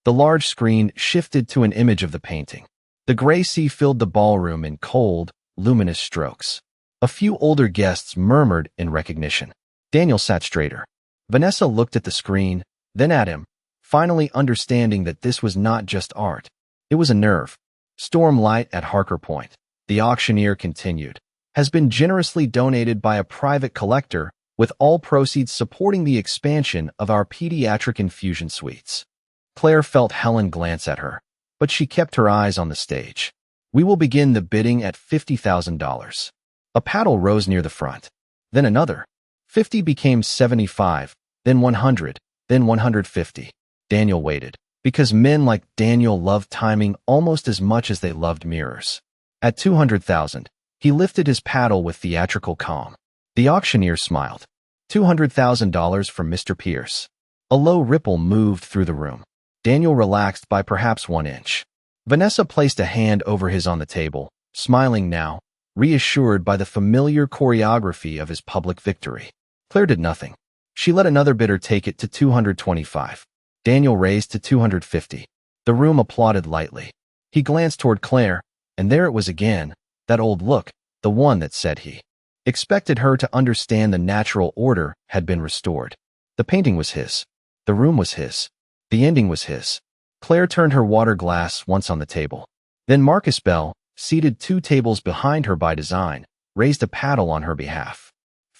The large screen shifted to an image of the painting. The gray sea filled the ballroom in cold, luminous strokes. A few older guests murmured in recognition. Daniel sat straighter. Vanessa looked at the screen, then at him, finally understanding that this was not just art. It was a nerve. Stormlight at Harker Point, the auctioneer continued, has been generously donated by a private collector, with all proceeds supporting the expansion of our pediatric infusion suites. Claire felt Helen glance at her, but she kept her eyes on the stage. We will begin the bidding at $50,000. A paddle rose near the front. Then another. 50 became 75, then 100, then 150. Daniel waited, because men like Daniel loved timing almost as much as they loved mirrors. At 200,000, he lifted his paddle with theatrical calm. The auctioneer smiled. $200,000 from Mr. Pierce. A low ripple moved through the room. Daniel relaxed by perhaps 1 inch. Vanessa placed a hand over his on the table, smiling now, reassured by the familiar choreography of his public victory. Claire did nothing. She let another bidder take it to 225. Daniel raised to 250. The room applauded lightly. He glanced toward Claire, and there it was again, that old look, the one that said he expected her to understand the natural order had been restored. The painting was his. The room was his. The ending was his. Claire turned her water glass once on the table. Then Marcus Bell, seated 2 tables behind her by design, raised a paddle on her behalf.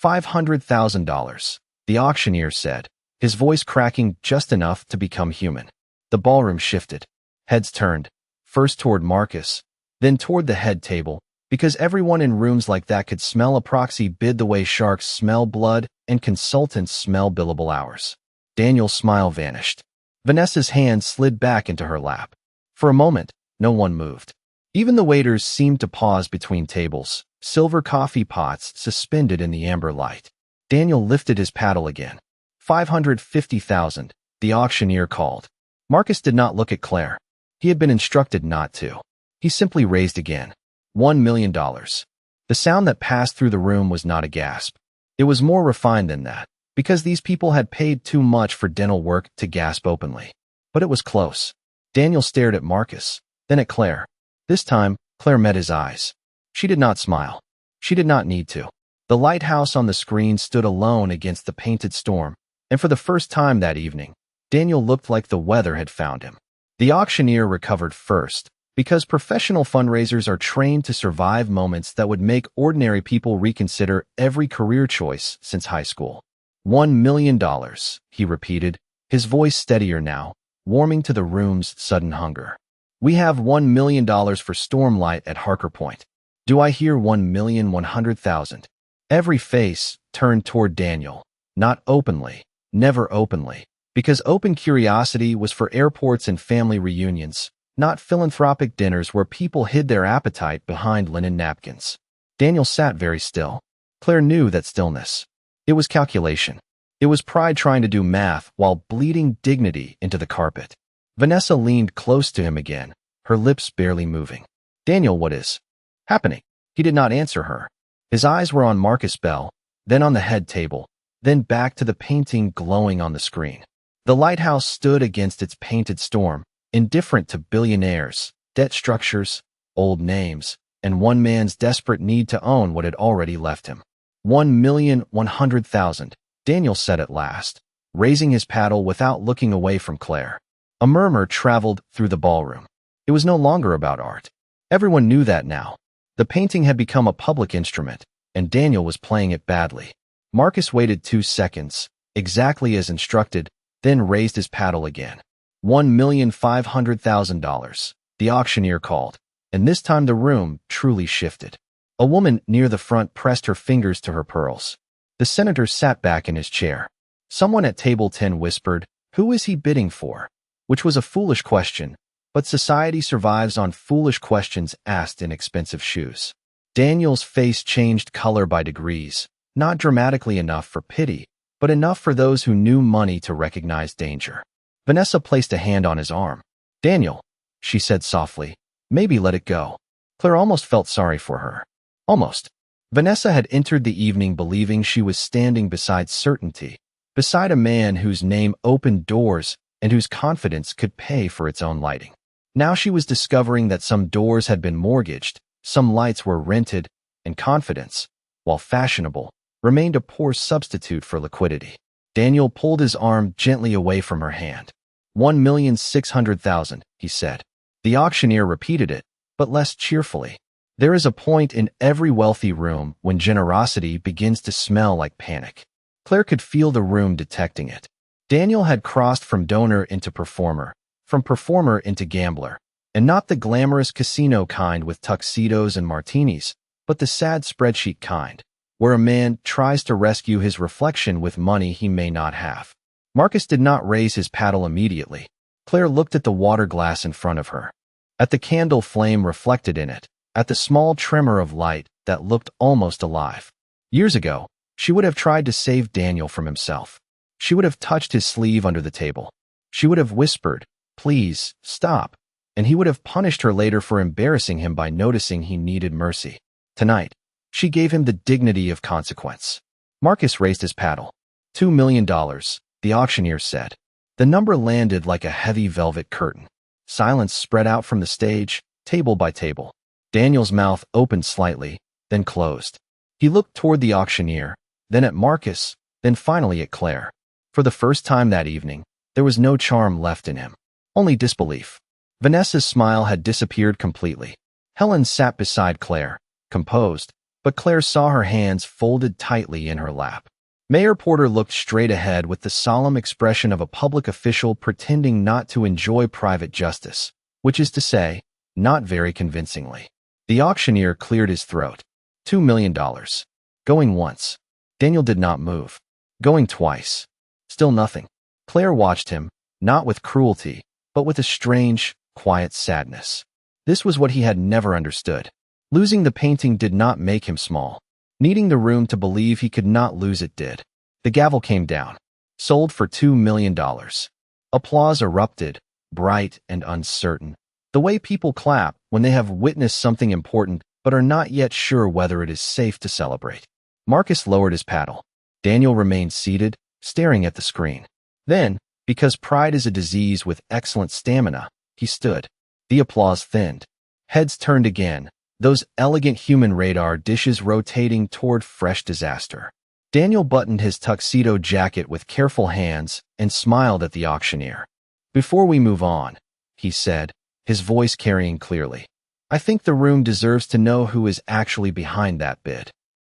$500,000, the auctioneer said, his voice cracking just enough to become human. The ballroom shifted. Heads turned, first toward Marcus, then toward the head table, because everyone in rooms like that could smell a proxy bid the way sharks smell blood and consultants smell billable hours. Daniel's smile vanished. Vanessa's hand slid back into her lap. For a moment, no one moved. Even the waiters seemed to pause between tables, silver coffee pots suspended in the amber light. Daniel lifted his paddle again. 550,000, the auctioneer called. Marcus did not look at Claire. He had been instructed not to. He simply raised again. $1 million. The sound that passed through the room was not a gasp. It was more refined than that, because these people had paid too much for dental work to gasp openly. But it was close. Daniel stared at Marcus, then at Claire. This time, Claire met his eyes. She did not smile. She did not need to. The lighthouse on the screen stood alone against the painted storm, and for the first time that evening, Daniel looked like the weather had found him. The auctioneer recovered first, because professional fundraisers are trained to survive moments that would make ordinary people reconsider every career choice since high school. $1 million, he repeated, his voice steadier now, warming to the room's sudden hunger. We have $1 million for Stormlight at Harker Point. Do I hear 1,100,000? Every face turned toward Daniel, not openly, never openly, because open curiosity was for airports and family reunions, not philanthropic dinners where people hid their appetite behind linen napkins. Daniel sat very still. Claire knew that stillness. It was calculation. It was pride trying to do math while bleeding dignity into the carpet. Vanessa leaned close to him again, her lips barely moving. Daniel, what is happening? He did not answer her. His eyes were on Marcus Bell, then on the head table, then back to the painting glowing on the screen. The lighthouse stood against its painted storm, indifferent to billionaires, debt structures, old names, and one man's desperate need to own what had already left him. 1,100,000, Daniel said at last, raising his paddle without looking away from Claire. A murmur traveled through the ballroom. It was no longer about art. Everyone knew that now. The painting had become a public instrument, and Daniel was playing it badly. Marcus waited 2 seconds, exactly as instructed, then raised his paddle again. $1,500,000, the auctioneer called, and this time the room truly shifted. A woman near the front pressed her fingers to her pearls. The senator sat back in his chair. Someone at table 10 whispered, "Who is he bidding for?" Which was a foolish question, but society survives on foolish questions asked in expensive shoes. Daniel's face changed color by degrees, not dramatically enough for pity, but enough for those who knew money to recognize danger. Vanessa placed a hand on his arm. "Daniel," she said softly, "maybe let it go." Claire almost felt sorry for her. Almost. Vanessa had entered the evening believing she was standing beside certainty, beside a man whose name opened doors and whose confidence could pay for its own lighting. Now she was discovering that some doors had been mortgaged, some lights were rented, and confidence, while fashionable, remained a poor substitute for liquidity. Daniel pulled his arm gently away from her hand. 1,600,000, he said. The auctioneer repeated it, but less cheerfully. There is a point in every wealthy room when generosity begins to smell like panic. Claire could feel the room detecting it. Daniel had crossed from donor into performer, from performer into gambler, and not the glamorous casino kind with tuxedos and martinis, but the sad spreadsheet kind, where a man tries to rescue his reflection with money he may not have. Marcus did not raise his paddle immediately. Claire looked at the water glass in front of her, at the candle flame reflected in it, at the small tremor of light that looked almost alive. Years ago, she would have tried to save Daniel from himself. She would have touched his sleeve under the table. She would have whispered, "Please, stop," and he would have punished her later for embarrassing him by noticing he needed mercy. Tonight, she gave him the dignity of consequence. Marcus raised his paddle. $2 million, the auctioneer said. The number landed like a heavy velvet curtain. Silence spread out from the stage, table by table. Daniel's mouth opened slightly, then closed. He looked toward the auctioneer, then at Marcus, then finally at Claire. For the first time that evening, there was no charm left in him, only disbelief. Vanessa's smile had disappeared completely. Helen sat beside Claire, composed, but Claire saw her hands folded tightly in her lap. Mayor Porter looked straight ahead with the solemn expression of a public official pretending not to enjoy private justice, which is to say, not very convincingly. The auctioneer cleared his throat. $2 million. Going once. Daniel did not move. Going twice. Still nothing. Claire watched him, not with cruelty, but with a strange, quiet sadness. This was what he had never understood. Losing the painting did not make him small. Needing the room to believe he could not lose it did. The gavel came down. Sold for $2 million. Applause erupted, bright and uncertain. The way people clap when they have witnessed something important but are not yet sure whether it is safe to celebrate. Marcus lowered his paddle. Daniel remained seated, staring at the screen. Then, because pride is a disease with excellent stamina, he stood. The applause thinned. Heads turned again, those elegant human radar dishes rotating toward fresh disaster. Daniel buttoned his tuxedo jacket with careful hands and smiled at the auctioneer. "Before we move on," he said, his voice carrying clearly, "I think the room deserves to know who is actually behind that bid."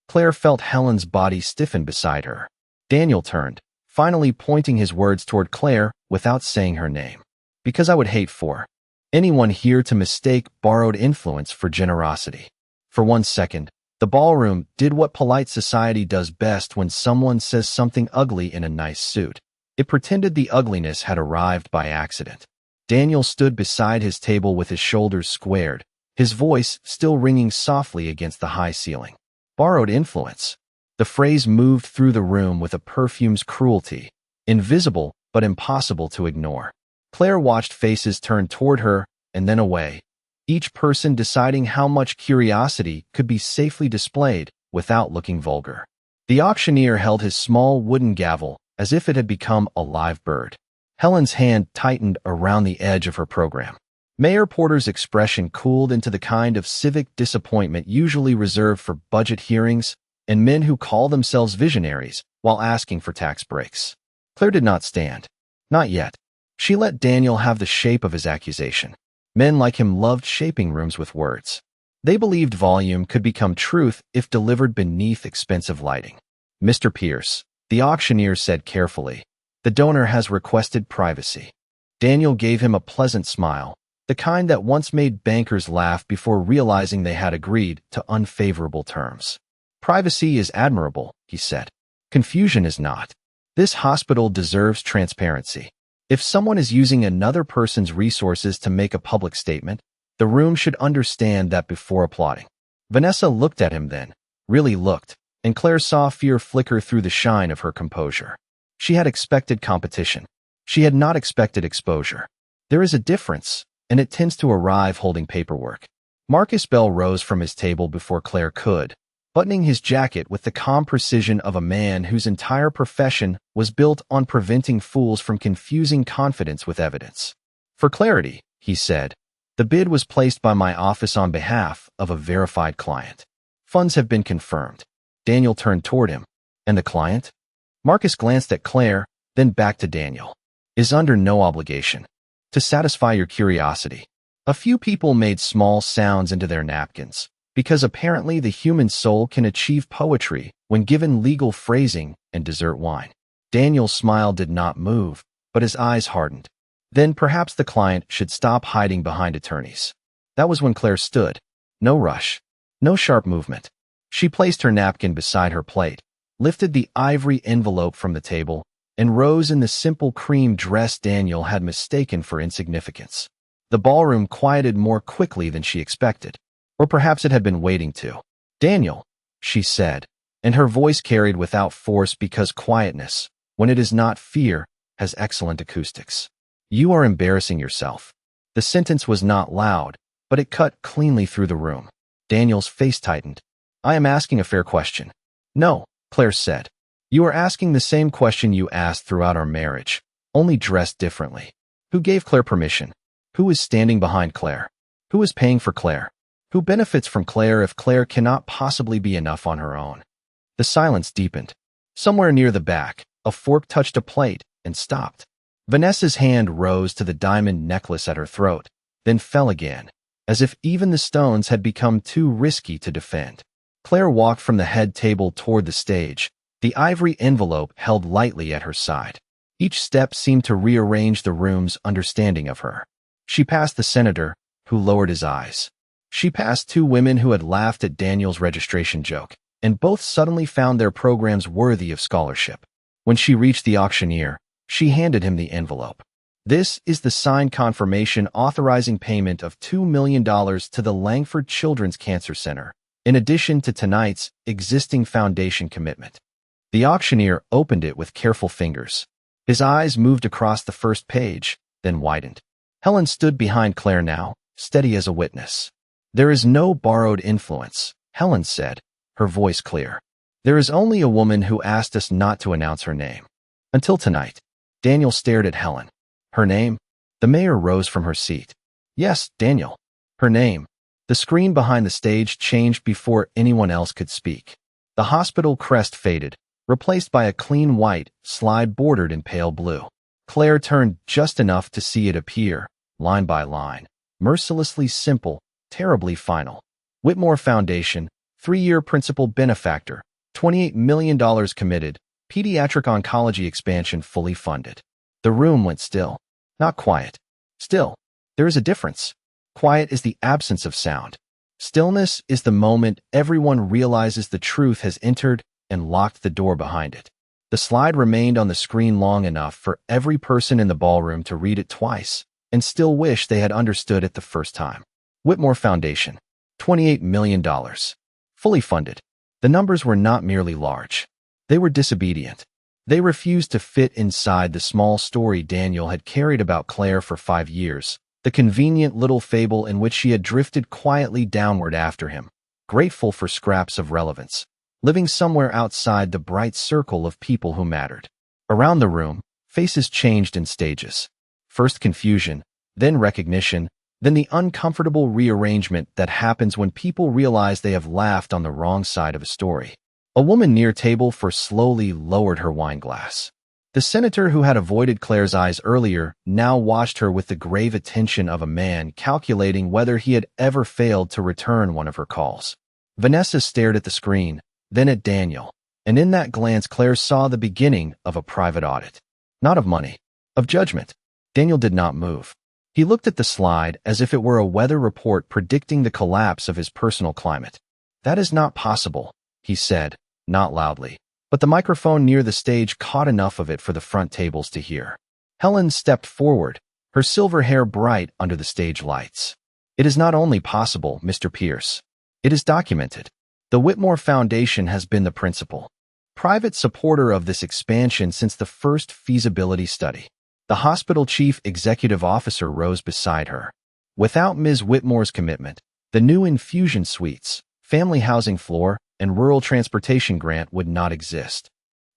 Claire felt Helen's body stiffen beside her. Daniel turned, finally pointing his words toward Claire without saying her name. Because I would hate for anyone here to mistake borrowed influence for generosity. For 1 second, the ballroom did what polite society does best when someone says something ugly in a nice suit. It pretended the ugliness had arrived by accident. Daniel stood beside his table with his shoulders squared, his voice still ringing softly against the high ceiling. Borrowed influence. The phrase moved through the room with a perfume's cruelty, invisible but impossible to ignore. Claire watched faces turn toward her and then away, each person deciding how much curiosity could be safely displayed without looking vulgar. The auctioneer held his small wooden gavel as if it had become a live bird. Helen's hand tightened around the edge of her program. Mayor Porter's expression cooled into the kind of civic disappointment usually reserved for budget hearings and men who call themselves visionaries while asking for tax breaks. Claire did not stand. Not yet. She let Daniel have the shape of his accusation. Men like him loved shaping rooms with words. They believed volume could become truth if delivered beneath expensive lighting. Mr. Pierce, the auctioneer said carefully, the donor has requested privacy. Daniel gave him a pleasant smile, the kind that once made bankers laugh before realizing they had agreed to unfavorable terms. Privacy is admirable, he said. Confusion is not. This hospital deserves transparency. If someone is using another person's resources to make a public statement, the room should understand that before applauding. Vanessa looked at him then, really looked, and Claire saw fear flicker through the shine of her composure. She had expected competition. She had not expected exposure. There is a difference, and it tends to arrive holding paperwork. Marcus Bell rose from his table before Claire could, buttoning his jacket with the calm precision of a man whose entire profession was built on preventing fools from confusing confidence with evidence. For clarity, he said, the bid was placed by my office on behalf of a verified client. Funds have been confirmed. Daniel turned toward him. And the client? Marcus glanced at Claire, then back to Daniel. Is under no obligation. To satisfy your curiosity. A few people made small sounds into their napkins, because apparently the human soul can achieve poetry when given legal phrasing and dessert wine. Daniel's smile did not move, but his eyes hardened. Then perhaps the client should stop hiding behind attorneys. That was when Claire stood. No rush. No sharp movement. She placed her napkin beside her plate, lifted the ivory envelope from the table, and rose in the simple cream dress Daniel had mistaken for insignificance. The ballroom quieted more quickly than she expected. Or perhaps it had been waiting to. Daniel, she said, and her voice carried without force because quietness, when it is not fear, has excellent acoustics. You are embarrassing yourself. The sentence was not loud, but it cut cleanly through the room. Daniel's face tightened. I am asking a fair question. No, Claire said. You are asking the same question you asked throughout our marriage, only dressed differently. Who gave Claire permission? Who is standing behind Claire? Who is paying for Claire? Who benefits from Claire if Claire cannot possibly be enough on her own? The silence deepened. Somewhere near the back, a fork touched a plate and stopped. Vanessa's hand rose to the diamond necklace at her throat, then fell again, as if even the stones had become too risky to defend. Claire walked from the head table toward the stage, the ivory envelope held lightly at her side. Each step seemed to rearrange the room's understanding of her. She passed the senator, who lowered his eyes. She passed two women who had laughed at Daniel's registration joke, and both suddenly found their programs worthy of scholarship. When she reached the auctioneer, she handed him the envelope. This is the signed confirmation authorizing payment of $2 million to the Langford Children's Cancer Center, in addition to tonight's existing foundation commitment. The auctioneer opened it with careful fingers. His eyes moved across the first page, then widened. Helen stood behind Claire now, steady as a witness. There is no borrowed influence, Helen said, her voice clear. There is only a woman who asked us not to announce her name. Until tonight. Daniel stared at Helen. Her name? The mayor rose from her seat. Yes, Daniel. Her name. The screen behind the stage changed before anyone else could speak. The hospital crest faded, replaced by a clean white slide bordered in pale blue. Claire turned just enough to see it appear, line by line, mercilessly simple, terribly final. Whitmore Foundation, 3-year principal benefactor, $28 million committed, Pediatric oncology expansion fully funded. The room went still. Not quiet. Still. There is a difference. Quiet is the absence of sound. Stillness is the moment everyone realizes the truth has entered and locked the door behind it. The slide remained on the screen long enough for every person in the ballroom to read it twice and still wish they had understood it the first time. Whitmore Foundation. $28 million. Fully funded. The numbers were not merely large. They were disobedient. They refused to fit inside the small story Daniel had carried about Claire for 5 years, the convenient little fable in which she had drifted quietly downward after him, grateful for scraps of relevance, living somewhere outside the bright circle of people who mattered. Around the room, faces changed in stages. First confusion, then recognition, then the uncomfortable rearrangement that happens when people realize they have laughed on the wrong side of a story. A woman near table 4 slowly lowered her wine glass. The senator who had avoided Claire's eyes earlier now watched her with the grave attention of a man calculating whether he had ever failed to return one of her calls. Vanessa stared at the screen, then at Daniel, and in that glance Claire saw the beginning of a private audit. Not of money, of judgment. Daniel did not move. He looked at the slide as if it were a weather report predicting the collapse of his personal climate. "That is not possible," he said, not loudly. But the microphone near the stage caught enough of it for the front tables to hear. Helen stepped forward, her silver hair bright under the stage lights. "It is not only possible, Mr. Pierce. It is documented. The Whitmore Foundation has been the principal, private supporter of this expansion since the first feasibility study." The hospital chief executive officer rose beside her. "Without Ms. Whitmore's commitment, the new infusion suites, family housing floor, and rural transportation grant would not exist."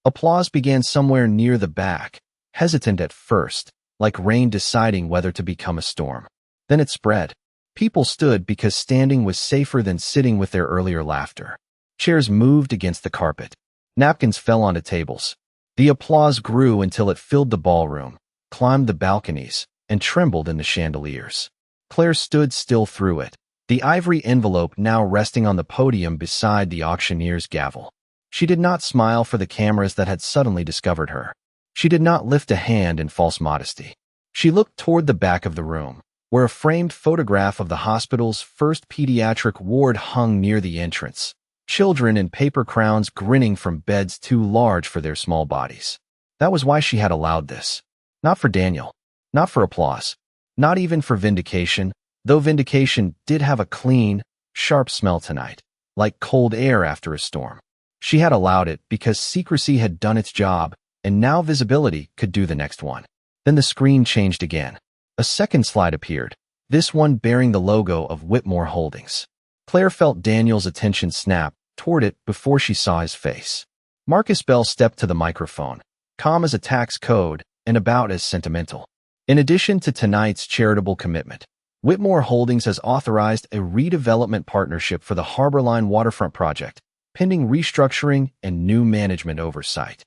Applause began somewhere near the back, hesitant at first, like rain deciding whether to become a storm. Then it spread. People stood because standing was safer than sitting with their earlier laughter. Chairs moved against the carpet. Napkins fell onto tables. The applause grew until it filled the ballroom, climbed the balconies, and trembled in the chandeliers. Claire stood still through it, the ivory envelope now resting on the podium beside the auctioneer's gavel. She did not smile for the cameras that had suddenly discovered her. She did not lift a hand in false modesty. She looked toward the back of the room, where a framed photograph of the hospital's first pediatric ward hung near the entrance, children in paper crowns grinning from beds too large for their small bodies. That was why she had allowed this. Not for Daniel. Not for applause. Not even for vindication, though vindication did have a clean, sharp smell tonight, like cold air after a storm. She had allowed it because secrecy had done its job, and now visibility could do the next one. Then the screen changed again. A second slide appeared, this one bearing the logo of Whitmore Holdings. Claire felt Daniel's attention snap toward it before she saw his face. Marcus Bell stepped to the microphone, calm as a tax code and about as sentimental. In addition to tonight's charitable commitment, Whitmore Holdings has authorized a redevelopment partnership for the Harborline Waterfront Project, pending restructuring and new management oversight.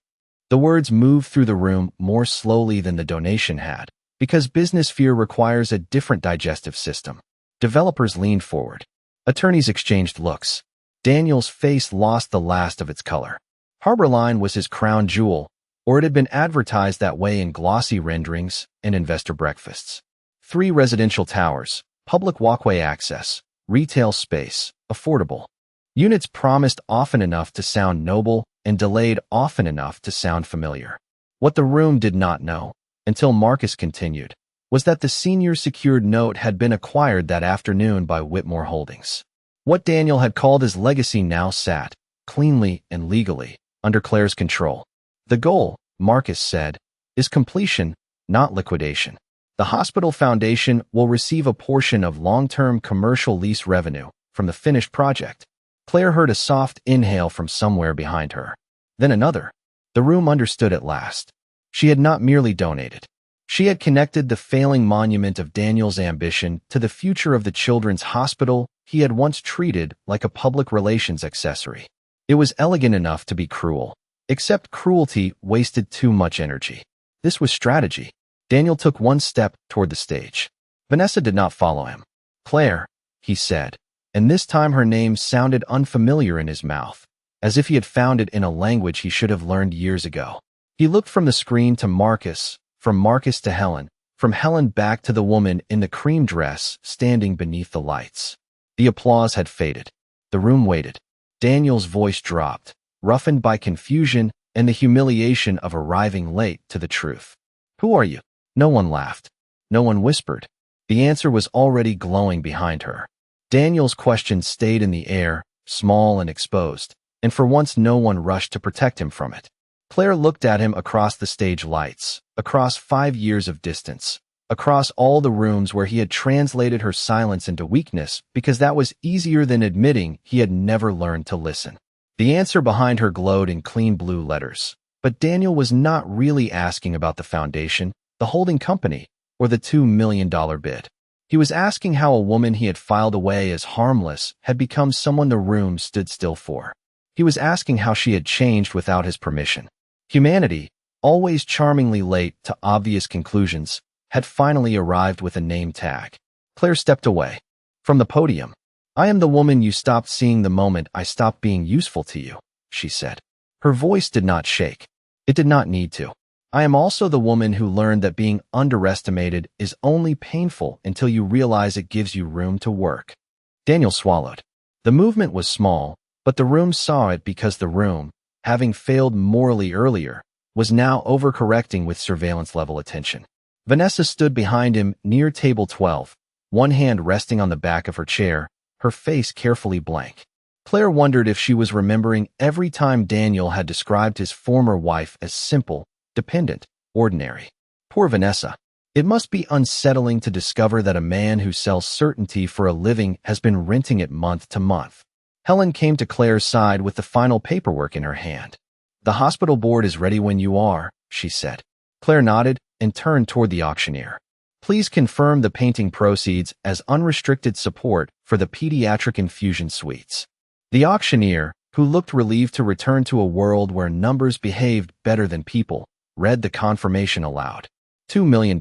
The words moved through the room more slowly than the donation had, because business fear requires a different digestive system. Developers leaned forward. Attorneys exchanged looks. Daniel's face lost the last of its color. Harborline was his crown jewel, or it had been advertised that way in glossy renderings and investor breakfasts. 3 residential towers, public walkway access, retail space, affordable. Units promised often enough to sound noble and delayed often enough to sound familiar. What the room did not know, until Marcus continued, was that the senior secured note had been acquired that afternoon by Whitmore Holdings. What Daniel had called his legacy now sat, cleanly and legally, under Claire's control. The goal, Marcus said, is completion, not liquidation. The hospital foundation will receive a portion of long-term commercial lease revenue from the finished project. Claire heard a soft inhale from somewhere behind her. Then another. The room understood at last. She had not merely donated. She had connected the failing monument of Daniel's ambition to the future of the children's hospital he had once treated like a public relations accessory. It was elegant enough to be cruel, except cruelty wasted too much energy. This was strategy. Daniel took one step toward the stage. Vanessa did not follow him. "Claire," he said, and this time her name sounded unfamiliar in his mouth, as if he had found it in a language he should have learned years ago. He looked from the screen to Marcus, from Marcus to Helen, from Helen back to the woman in the cream dress standing beneath the lights. The applause had faded. The room waited. Daniel's voice dropped, roughened by confusion and the humiliation of arriving late to the truth. "Who are you?" No one laughed. No one whispered. The answer was already glowing behind her. Daniel's question stayed in the air, small and exposed, and for once no one rushed to protect him from it. Claire looked at him across the stage lights, across 5 years of distance, across all the rooms where he had translated her silence into weakness because that was easier than admitting he had never learned to listen. The answer behind her glowed in clean blue letters, but Daniel was not really asking about the foundation, the holding company, or the $2 million bid. He was asking how a woman he had filed away as harmless had become someone the room stood still for. He was asking how she had changed without his permission. Humanity, always charmingly late to obvious conclusions, had finally arrived with a name tag. Claire stepped away. From the podium. "I am the woman you stopped seeing the moment I stopped being useful to you," she said. Her voice did not shake. It did not need to. "I am also the woman who learned that being underestimated is only painful until you realize it gives you room to work." Daniel swallowed. The movement was small, but the room saw it because the room, having failed morally earlier, was now overcorrecting with surveillance-level attention. Vanessa stood behind him near table 12, one hand resting on the back of her chair, her face carefully blank. Claire wondered if she was remembering every time Daniel had described his former wife as simple, dependent, ordinary. Poor Vanessa. It must be unsettling to discover that a man who sells certainty for a living has been renting it month to month. Helen came to Claire's side with the final paperwork in her hand. "The hospital board is ready when you are," she said. Claire nodded and turned toward the auctioneer. "Please confirm the painting proceeds as unrestricted support for the pediatric infusion suites." The auctioneer, who looked relieved to return to a world where numbers behaved better than people, read the confirmation aloud. $2 million.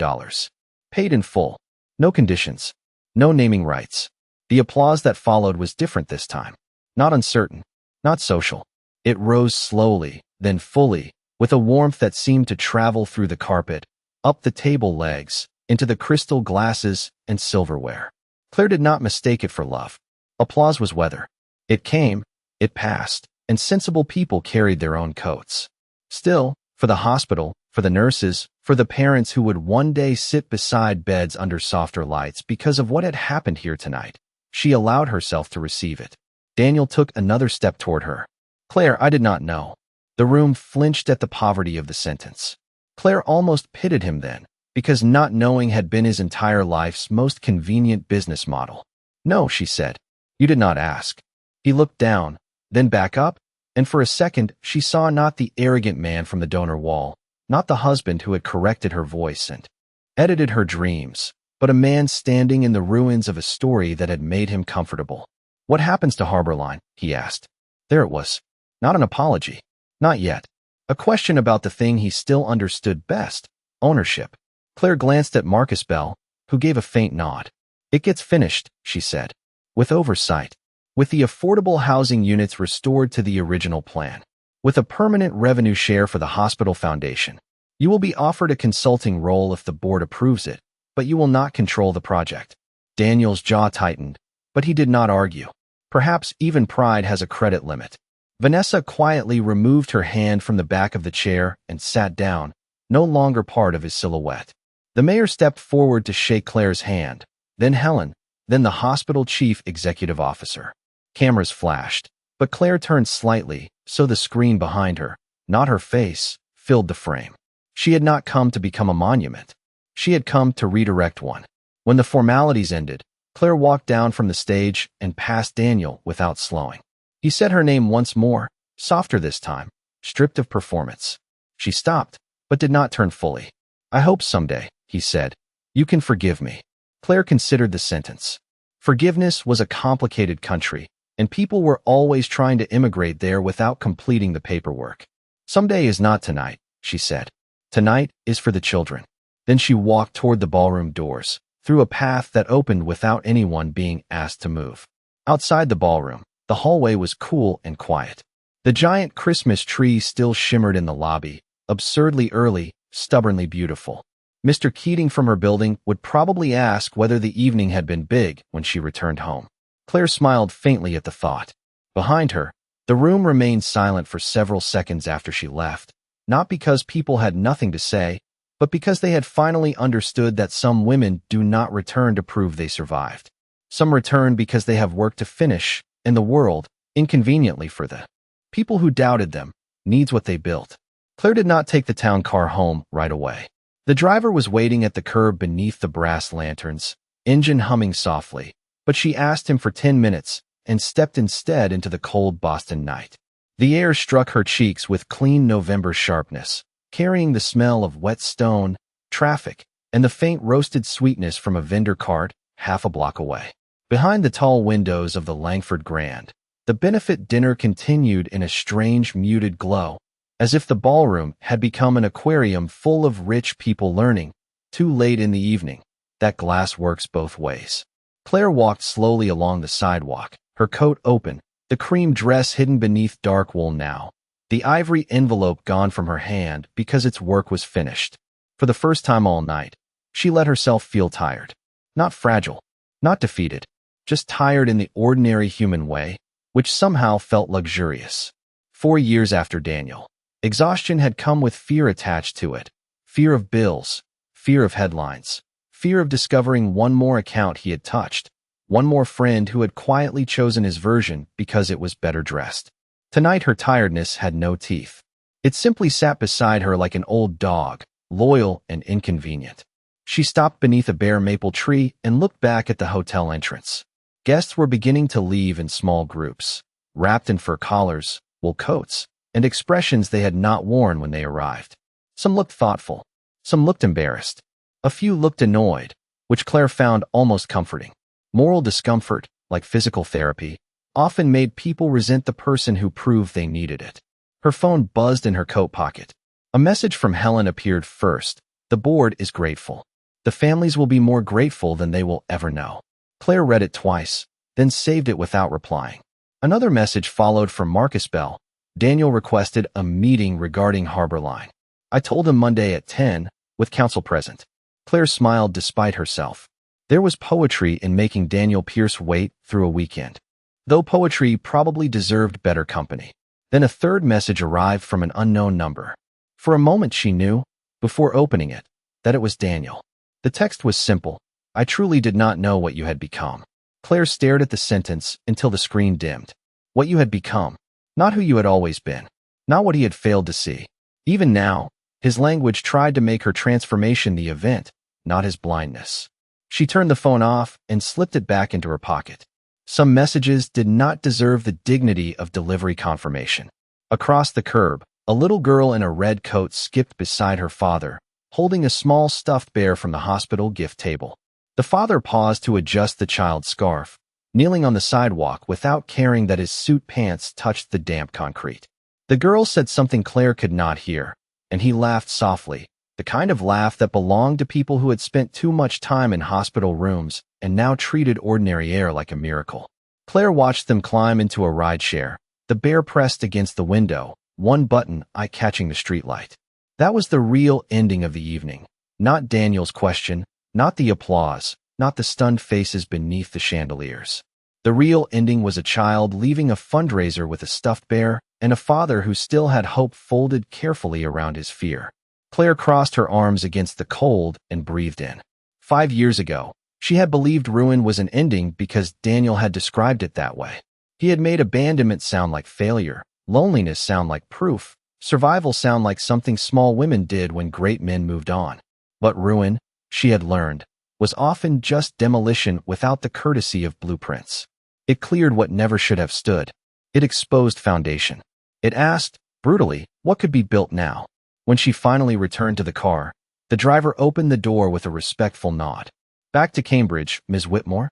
Paid in full. No conditions. No naming rights. The applause that followed was different this time. Not uncertain. Not social. It rose slowly, then fully, with a warmth that seemed to travel through the carpet, up the table legs, into the crystal glasses and silverware. Claire did not mistake it for love. Applause was weather. It came, it passed, and sensible people carried their own coats. Still, for the hospital, for the nurses, for the parents who would one day sit beside beds under softer lights because of what had happened here tonight, she allowed herself to receive it. Daniel took another step toward her. "Claire, I did not know." The room flinched at the poverty of the sentence. Claire almost pitied him then, because not knowing had been his entire life's most convenient business model. "No," she said. "You did not ask." He looked down, then back up, and for a second she saw not the arrogant man from the donor wall, not the husband who had corrected her voice and edited her dreams, but a man standing in the ruins of a story that had made him comfortable. "What happens to Harborline?" he asked. There it was. Not an apology. Not yet. A question about the thing he still understood best, ownership. Claire glanced at Marcus Bell, who gave a faint nod. "It gets finished," she said. "With oversight. With the affordable housing units restored to the original plan. With a permanent revenue share for the hospital foundation. You will be offered a consulting role if the board approves it, but you will not control the project." Daniel's jaw tightened, but he did not argue. Perhaps even pride has a credit limit. Vanessa quietly removed her hand from the back of the chair and sat down, no longer part of his silhouette. The mayor stepped forward to shake Claire's hand, then Helen, then the hospital chief executive officer. Cameras flashed, but Claire turned slightly, so the screen behind her, not her face, filled the frame. She had not come to become a monument. She had come to redirect one. When the formalities ended, Claire walked down from the stage and past Daniel without slowing. He said her name once more, softer this time, stripped of performance. She stopped, but did not turn fully. "I hope someday," he said, "you can forgive me." Claire considered the sentence. Forgiveness was a complicated country, and people were always trying to immigrate there without completing the paperwork. "Someday is not tonight," she said. "Tonight is for the children." Then she walked toward the ballroom doors, through a path that opened without anyone being asked to move. Outside the ballroom, the hallway was cool and quiet. The giant Christmas tree still shimmered in the lobby, absurdly early, stubbornly beautiful. Mr. Keating from her building would probably ask whether the evening had been big when she returned home. Claire smiled faintly at the thought. Behind her, the room remained silent for several seconds after she left, not because people had nothing to say, but because they had finally understood that some women do not return to prove they survived. Some return because they have work to finish, and the world, inconveniently for the people who doubted them, needs what they built. Claire did not take the town car home right away. The driver was waiting at the curb beneath the brass lanterns, engine humming softly, but she asked him for 10 minutes and stepped instead into the cold Boston night. The air struck her cheeks with clean November sharpness, carrying the smell of wet stone, traffic, and the faint roasted sweetness from a vendor cart half a block away. Behind the tall windows of the Langford Grand, the benefit dinner continued in a strange muted glow, as if the ballroom had become an aquarium full of rich people learning, too late in the evening, that glass works both ways. Claire walked slowly along the sidewalk, her coat open, the cream dress hidden beneath dark wool now, the ivory envelope gone from her hand because its work was finished. For the first time all night, she let herself feel tired. Not fragile, not defeated, just tired in the ordinary human way, which somehow felt luxurious. 4 years after Daniel, exhaustion had come with fear attached to it. Fear of bills, fear of headlines, fear of discovering one more account he had touched, one more friend who had quietly chosen his version because it was better dressed. Tonight her tiredness had no teeth. It simply sat beside her like an old dog, loyal and inconvenient. She stopped beneath a bare maple tree and looked back at the hotel entrance. Guests were beginning to leave in small groups, wrapped in fur collars, wool coats, and expressions they had not worn when they arrived. Some looked thoughtful, some looked embarrassed. A few looked annoyed, which Claire found almost comforting. Moral discomfort, like physical therapy, often made people resent the person who proved they needed it. Her phone buzzed in her coat pocket. A message from Helen appeared first. The board is grateful. The families will be more grateful than they will ever know. Claire read it twice, then saved it without replying. Another message followed from Marcus Bell. Daniel requested a meeting regarding Harbor Line. I told him Monday at 10, with council present. Claire smiled despite herself. There was poetry in making Daniel Pierce wait through a weekend, though poetry probably deserved better company. Then a third message arrived from an unknown number. For a moment she knew, before opening it, that it was Daniel. The text was simple. I truly did not know what you had become. Claire stared at the sentence until the screen dimmed. What you had become. Not who you had always been. Not what he had failed to see. Even now, his language tried to make her transformation the event, not his blindness. She turned the phone off and slipped it back into her pocket. Some messages did not deserve the dignity of delivery confirmation. Across the curb, a little girl in a red coat skipped beside her father, holding a small stuffed bear from the hospital gift table. The father paused to adjust the child's scarf, kneeling on the sidewalk without caring that his suit pants touched the damp concrete. The girl said something Claire could not hear, and he laughed softly, the kind of laugh that belonged to people who had spent too much time in hospital rooms and now treated ordinary air like a miracle. Claire watched them climb into a rideshare, the bear pressed against the window, one button eye catching the streetlight. That was the real ending of the evening. Not Daniel's question, not the applause, not the stunned faces beneath the chandeliers. The real ending was a child leaving a fundraiser with a stuffed bear and a father who still had hope folded carefully around his fear. Claire crossed her arms against the cold and breathed in. 5 years ago, she had believed ruin was an ending because Daniel had described it that way. He had made abandonment sound like failure, loneliness sound like proof, survival sound like something small women did when great men moved on. But ruin, she had learned, was often just demolition without the courtesy of blueprints. It cleared what never should have stood. It exposed foundation. It asked, brutally, what could be built now? When she finally returned to the car, the driver opened the door with a respectful nod. Back to Cambridge, Ms. Whitmore?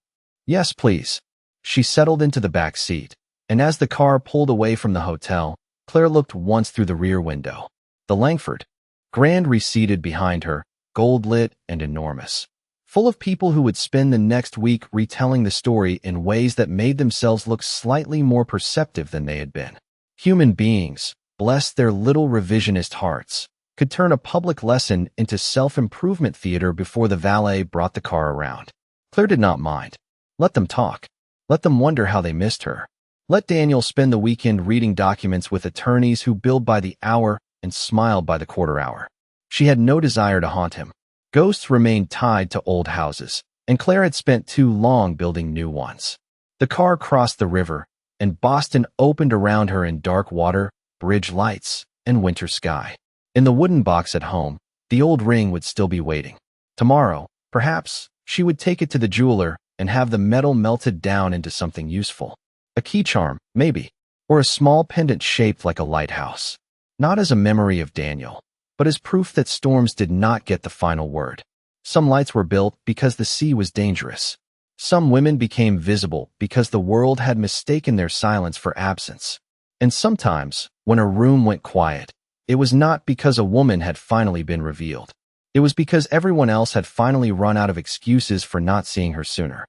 Yes, please. She settled into the back seat, and as the car pulled away from the hotel, Claire looked once through the rear window. The Langford Grand receded behind her, gold-lit and enormous, full of people who would spend the next week retelling the story in ways that made themselves look slightly more perceptive than they had been. Human beings, bless their little revisionist hearts, could turn a public lesson into self-improvement theater before the valet brought the car around. Claire did not mind. Let them talk. Let them wonder how they missed her. Let Daniel spend the weekend reading documents with attorneys who billed by the hour and smiled by the quarter hour. She had no desire to haunt him. Ghosts remained tied to old houses, and Claire had spent too long building new ones. The car crossed the river, and Boston opened around her in dark water, bridge lights, and winter sky. In the wooden box at home, the old ring would still be waiting. Tomorrow, perhaps, she would take it to the jeweler and have the metal melted down into something useful. A key charm, maybe, or a small pendant shaped like a lighthouse. Not as a memory of Daniel, but as proof that storms did not get the final word. Some lights were built because the sea was dangerous. Some women became visible because the world had mistaken their silence for absence. And sometimes, when a room went quiet, it was not because a woman had finally been revealed. It was because everyone else had finally run out of excuses for not seeing her sooner.